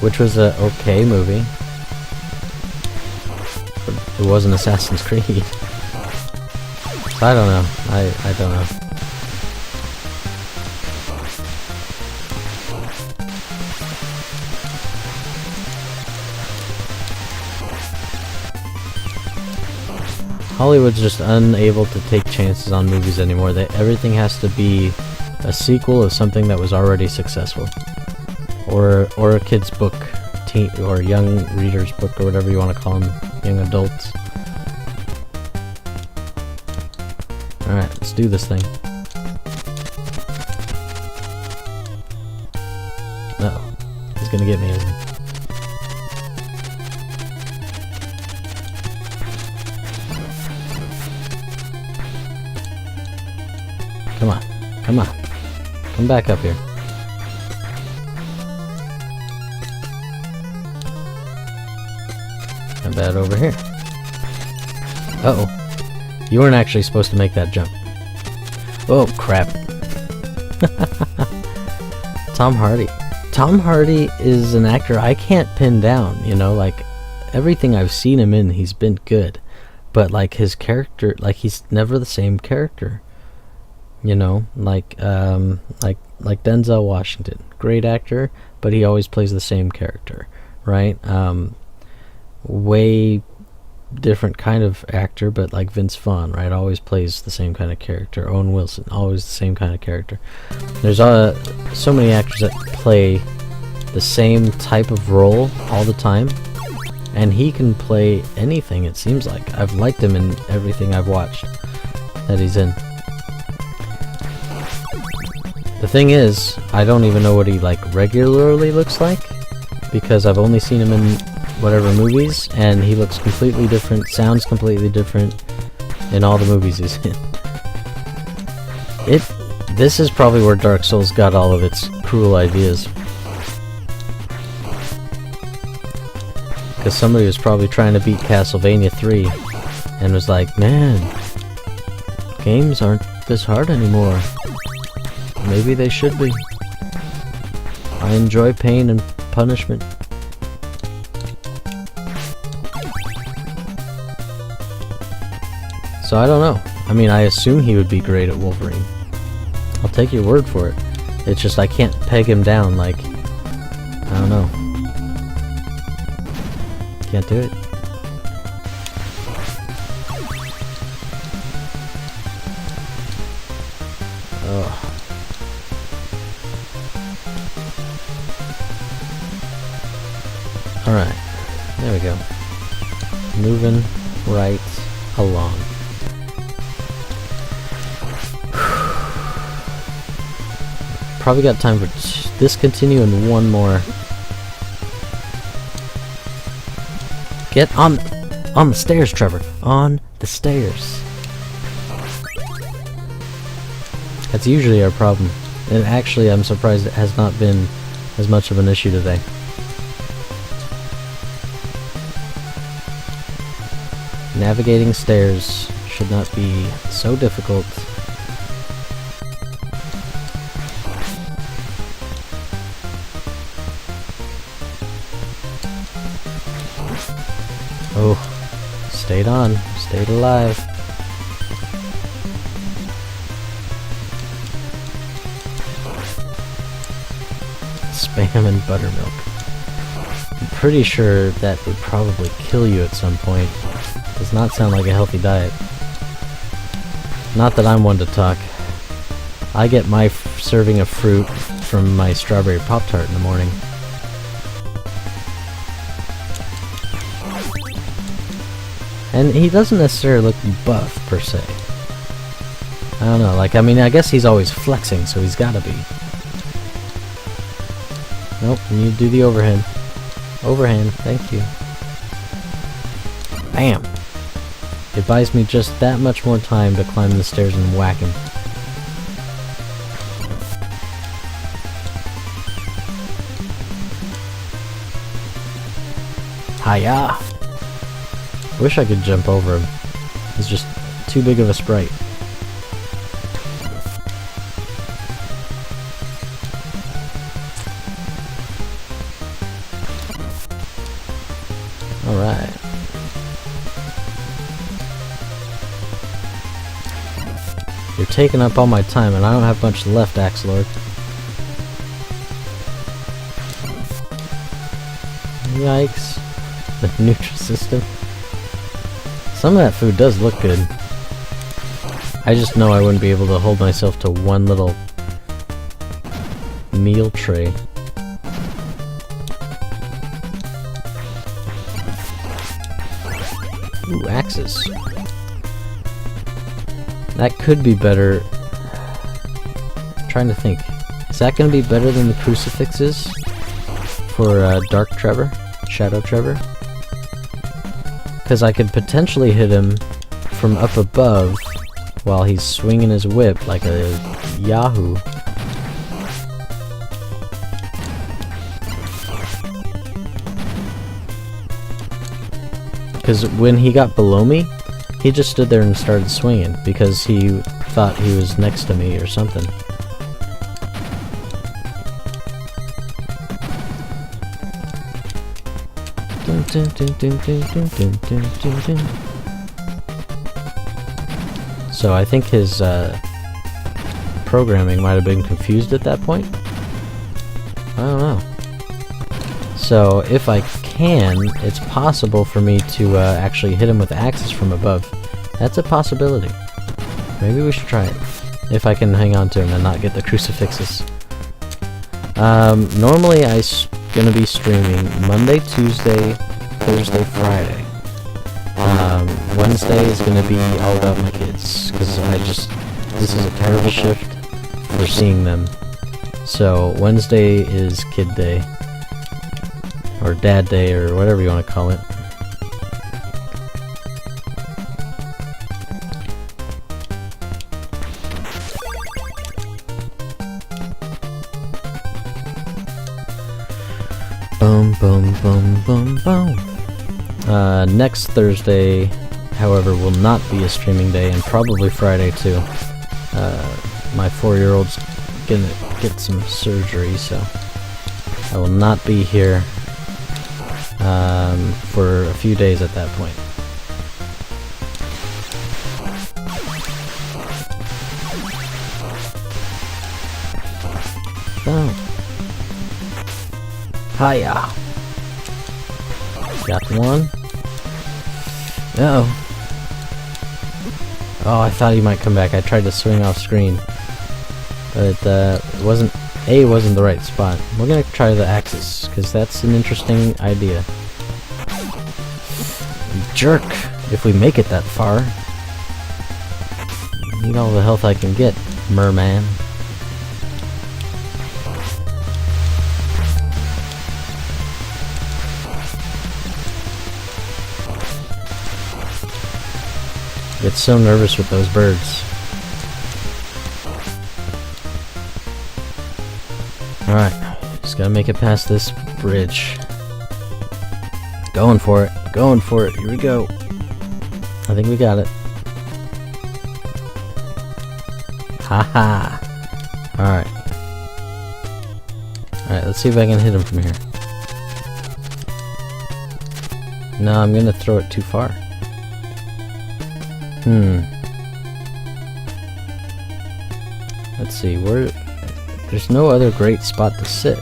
[SPEAKER 1] which was a okay movie, but it wasn't Assassin's Creed. So I don't know. I don't know. Hollywood's just unable to take chances on movies anymore. Everything has to be a sequel of something that was already successful, or a kid's book, or young reader's book, or whatever you want to call them, young adults. All right, let's do this thing. Uh-oh, he's gonna get me, isn't he? Come on. Come on. Come back up here. bad over here. Uh-oh. You weren't actually supposed to make that jump. Oh, crap. Tom Hardy. Tom Hardy is an actor I can't pin down, you know, like, everything I've seen him in, he's been good. But, like, his character, like, he's never the same character. You know, like Denzel Washington. Great actor, but he always plays the same character, right? Way different kind of actor, but like Vince Vaughn, right? Always plays the same kind of character. Owen Wilson, always the same kind of character. There's so many actors that play the same type of role all the time, and he can play anything, it seems like. I've liked him in everything I've watched that he's in. The thing is, I don't even know what he like regularly looks like, because I've only seen him in whatever movies, and he looks completely different, sounds completely different in all the movies he's in. This is probably where Dark Souls got all of its cruel ideas. Because somebody was probably trying to beat Casltevania 3 and was like, man, games aren't this hard anymore. Maybe they should be. I enjoy pain and punishment. So I don't know. I mean, I assume he would be great at Wolverine. I'll take your word for it. It's just I can't peg him down, like, I don't know. Can't do it. Ugh. Alright. There we go. Moving right along. Probably got time for discontinue and one more. Get on the stairs, Trevor. On the stairs. That's usually our problem. And actually, I'm surprised it has not been as much of an issue today. Navigating stairs should not be so difficult. Oh, stayed on, stayed alive. Spam and buttermilk. I'm pretty sure that would probably kill you at some point. Does not sound like a healthy diet. Not that I'm one to talk. I get my serving of fruit from my strawberry Pop-Tart in the morning. And he doesn't necessarily look buff, per se. I don't know, like, I mean, I guess he's always flexing, so he's gotta be. Nope, you do the overhand. Overhand, thank you. Bam! It buys me just that much more time to climb the stairs and whack him. Hiya! Wish I could jump over him. He's just too big of a sprite. Alright. You're taking up all my time and I don't have much left, Axe Lord. Yikes. The Nutrisystem. Some of that food does look good. I just know I wouldn't be able to hold myself to one little meal tray. Ooh, axes. That could be better. I'm trying to think. Is that going to be better than the crucifixes for Dark Trevor? Shadow Trevor? Because I could potentially hit him from up above while he's swinging his whip like a yahoo. because when he got below me, he just stood there and started swinging because he thought he was next to me or something. So I think his programming might have been confused at that point. I don't know. So if I can, it's possible for me to actually hit him with axes from above. That's a possibility. Maybe we should try it. If I can hang on to him and not get the crucifixes. Normally I'm gonna be streaming Monday, Tuesday, Thursday, Friday. Wednesday is gonna be all about my kids, because this is a terrible shift for seeing them. So Wednesday is kid day, or dad day, or whatever you want to call it. Boom, boom, boom, boom, boom. Next Thursday, however, will not be a streaming day, and probably Friday too. My 4-year-old's gonna get some surgery, so I will not be here for a few days at that point. Boom. Hiya! Got one. Uh-oh. Oh, I thought he might come back. I tried to swing off screen, but it wasn't the right spot. We're gonna try the axis, because that's an interesting idea. Jerk! If we make it that far. I need all the health I can get, merman. Get so nervous with those birds. Alright, just gotta make it past this bridge. Going for it, here we go. I think we got it. Haha! Alright. Alright, let's see if I can hit him from here. No, I'm gonna throw it too far. Let's see, there's no other great spot to sit.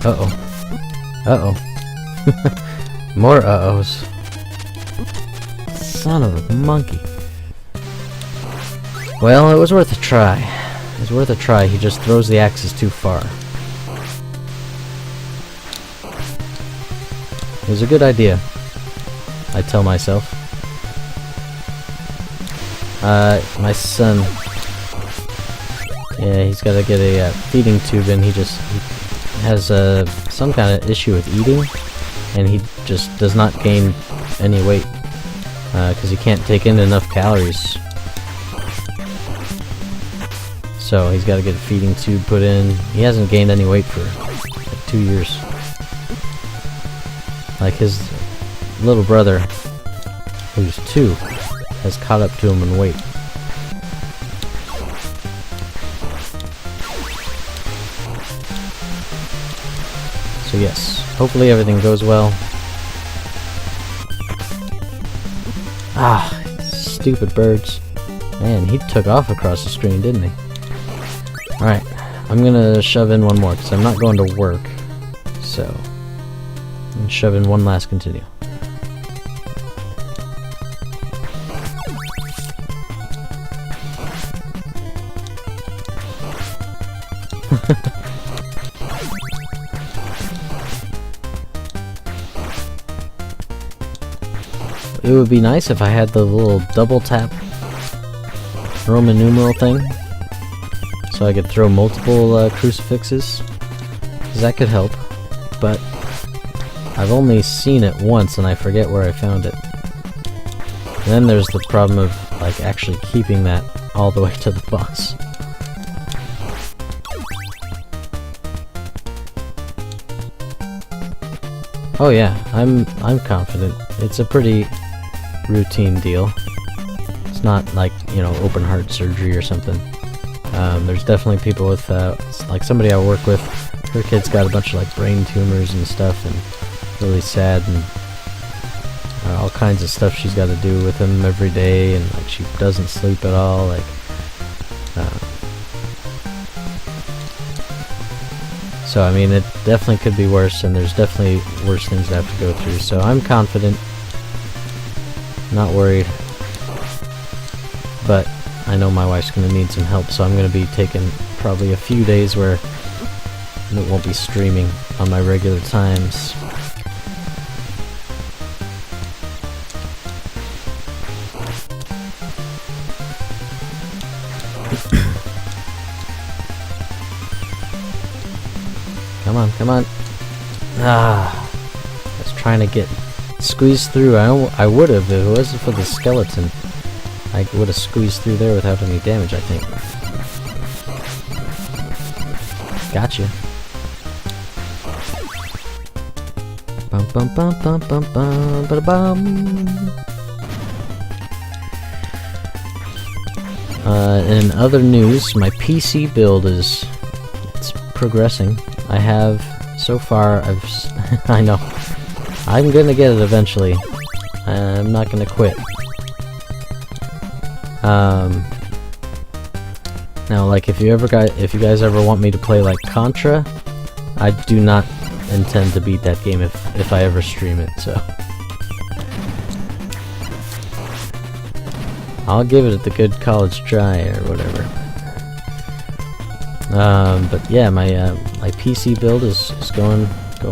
[SPEAKER 1] Uh-oh. Uh-oh. More uh-ohs. Son of a monkey. Well, it was worth a try. It was worth a try, he just throws the axes too far. It was a good idea, I tell myself. My son, yeah, he's got to get a feeding tube, and he has some kind of issue with eating, and he just does not gain any weight because he can't take in enough calories. So he's got to get a feeding tube put in. He hasn't gained any weight for like 2 years. Like his little brother, who's 2, has caught up to him in weight. So yes, hopefully everything goes well. Ah, stupid birds. Man, he took off across the screen, didn't he? Alright, I'm gonna shove in one more, because I'm not going to work. So, I'm gonna shove in one last continue. It would be nice if I had the little double tap Roman numeral thing, so I could throw multiple crucifixes, 'cause that could help, but I've only seen it once and I forget where I found it. And then there's the problem of like actually keeping that all the way to the boss. Oh yeah, I'm confident. It's a pretty routine deal. It's not like, you know, open heart surgery or something. There's definitely people with, like somebody I work with, her kid's got a bunch of like brain tumors and stuff, and really sad, and all kinds of stuff she's got to do with him every day, and like she doesn't sleep at all, like, so I mean, it definitely could be worse, and there's definitely worse things to have to go through, so I'm confident, not worried, but I know my wife's going to need some help, so I'm going to be taking probably a few days where it won't be streaming on my regular times. Come on, come on. Ah, I was trying to get squeezed through. I would have, if it wasn't for the skeleton. I would have squeezed through there without any damage, I think. Gotcha. Bum bum bum bum bum bum ba bum. In other news, my PC build it's progressing. I have so far. I know. I'm gonna get it eventually. I'm not gonna quit. Now, like, if you guys ever want me to play like Contra, I do not intend to beat that game if I ever stream it. So I'll give it the good college try or whatever. But yeah, my PC build is going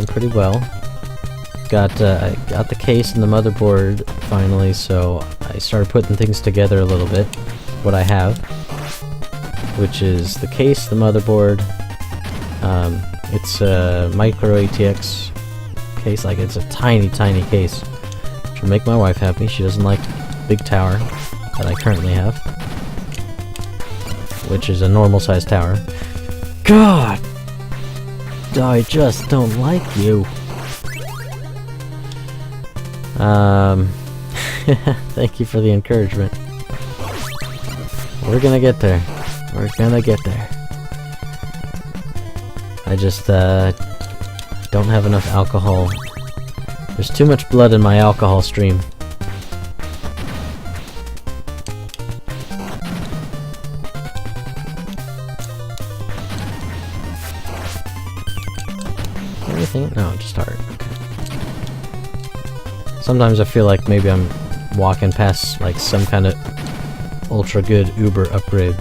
[SPEAKER 1] pretty well. I got the case and the motherboard finally, so I started putting things together a little bit. What I have, which is the case, the motherboard. It's a micro ATX case, like it's a tiny case, which will make my wife happy. She doesn't like big tower that I currently have, which is a normal size tower. God, I just don't like you. Thank you for the encouragement. We're gonna get there. We're gonna get there. I just, don't have enough alcohol. There's too much blood in my alcohol stream. Anything? No, just heart. Okay. Sometimes I feel like maybe I'm walking past like some kind of ultra good Uber upgrade,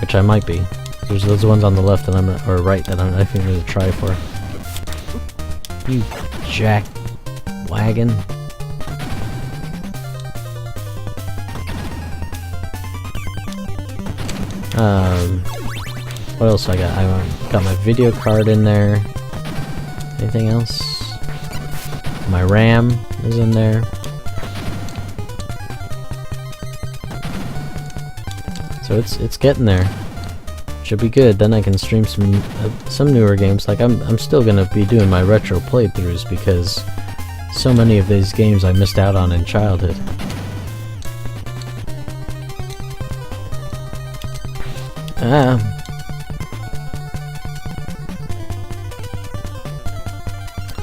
[SPEAKER 1] which I might be. There's those ones on the left that or right that I'm not even going to try for. You jack wagon. What else I got? I got my video card in there. Anything else? My RAM is in there. So it's getting there. Should be good. Then I can stream some newer games. Like I'm still gonna be doing my retro playthroughs because so many of these games I missed out on in childhood.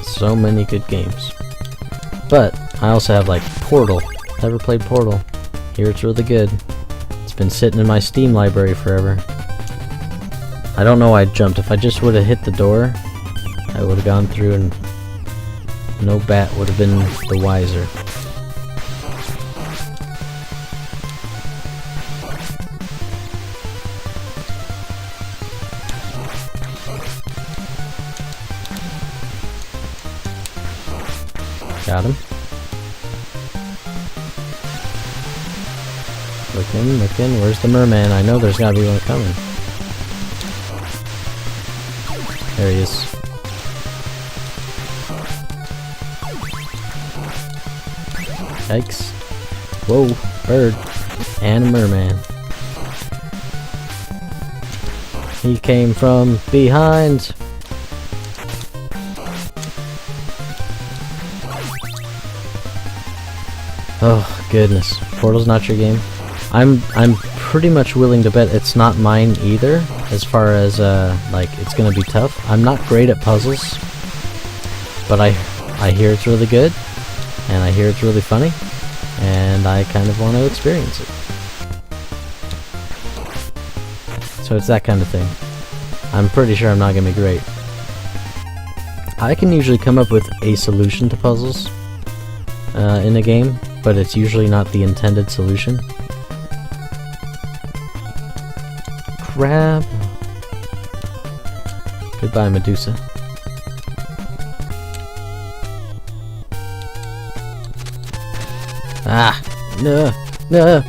[SPEAKER 1] So many good games. But I also have like Portal. Never played Portal. Hear it's really good. It's been sitting in my Steam library forever. I don't know why I jumped. If I just would have hit the door, I would have gone through and no bat would have been the wiser. Got him. Looking. Where's the merman? I know there's gotta be one coming. There he is. Yikes. Whoa, bird. And a merman. He came from behind. Oh goodness, Portal's not your game. I'm pretty much willing to bet it's not mine either, as far as like it's gonna be tough. I'm not great at puzzles, but I hear it's really good, and I hear it's really funny, and I kind of want to experience it. So it's that kind of thing. I'm pretty sure I'm not gonna be great. I can usually come up with a solution to puzzles in a game, but it's usually not the intended solution. Crab. Goodbye, Medusa. Ah! No! No!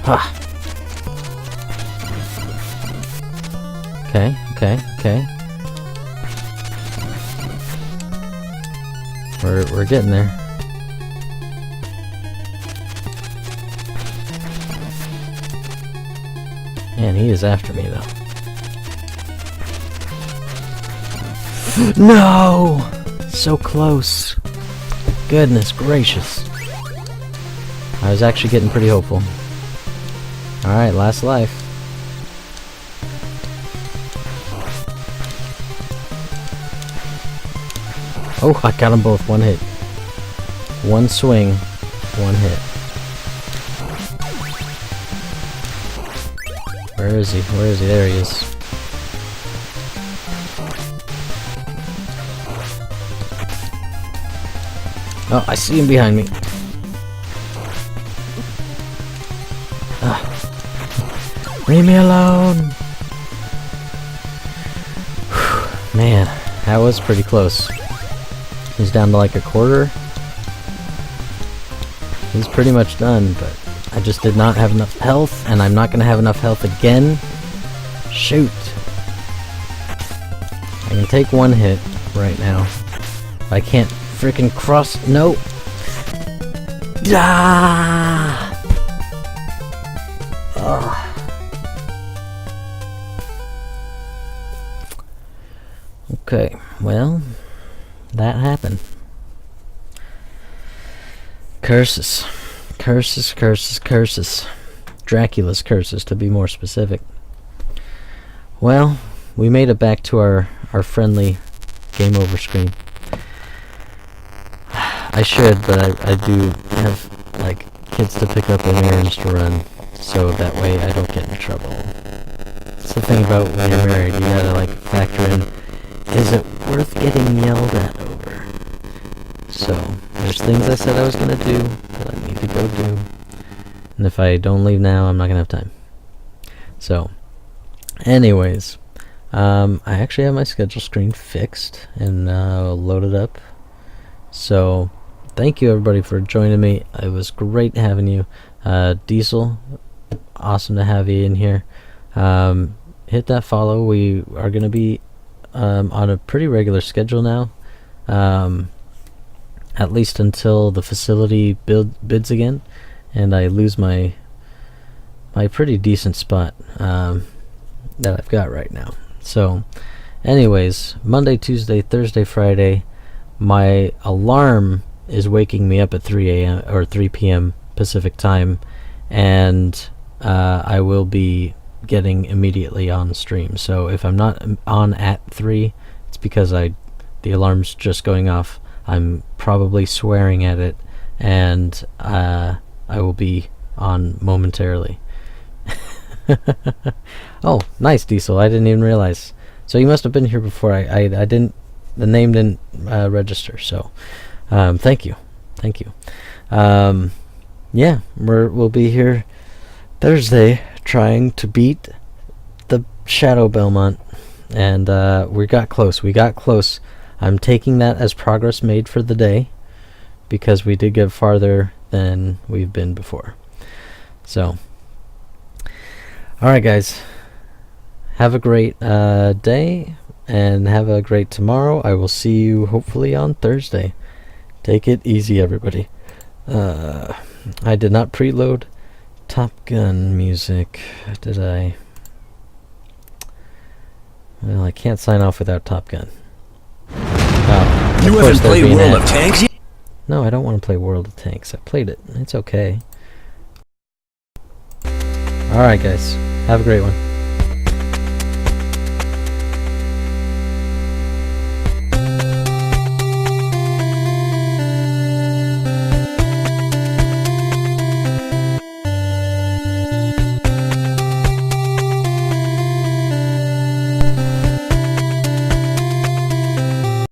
[SPEAKER 1] Ha! Okay, okay, okay. We're getting there. Man, he is after me though. No! So close. Goodness gracious. I was actually getting pretty hopeful. Alright, last life. Oh, I got them both. One hit. One swing. One hit. Where is he? Where is he? There he is. Oh, I see him behind me. Leave me alone! Whew, man, that was pretty close. He's down to like a quarter. He's pretty much done, but I just did not have enough health, and I'm not gonna have enough health again. Shoot! I can take one hit right now. I can't freaking cross. No! Ah! Ugh. Okay, well, that happened. Curses. Curses, curses, curses. Dracula's curses, to be more specific. Well, we made it back to our friendly game over screen. I should, but I do have, like, kids to pick up and errands to run, so that way I don't get in trouble. It's the thing about when you're married, you gotta, like, factor in, is it worth getting yelled at over? So, there's things I said I was gonna do that I need to go do. And if I don't leave now, I'm not gonna have time. So, anyways, I actually have my schedule screen fixed and loaded up. So, thank you everybody for joining me. It was great having you. Diesel, awesome to have you in here. Hit that follow. We are gonna be on a pretty regular schedule now, at least until the facility bids again, and I lose my pretty decent spot that I've got right now. So, anyways, Monday, Tuesday, Thursday, Friday, my alarm is waking me up at 3 a.m. or 3 p.m. Pacific time, and I will be getting immediately on stream. So if I'm not on at 3, it's because the alarm's just going off. I'm probably swearing at it, and I will be on momentarily. Oh, nice, Diesel. I didn't even realize. So you must have been here before. I didn't. The name didn't register. So thank you. Yeah, we'll be here Thursday trying to beat the Shadow Belmont, and we got close. I'm taking that as progress made for the day, because we did get farther than we've been before. So, alright guys, have a great day, and have a great tomorrow. I will see you hopefully on Thursday. Take it easy, everybody. I did not preload Top Gun music, did I? Well, I can't sign off without Top Gun. Oh,
[SPEAKER 2] You haven't played World of Tanks yet?
[SPEAKER 1] No, I don't want to play World of Tanks. I played it. It's okay. Alright guys, have a great one.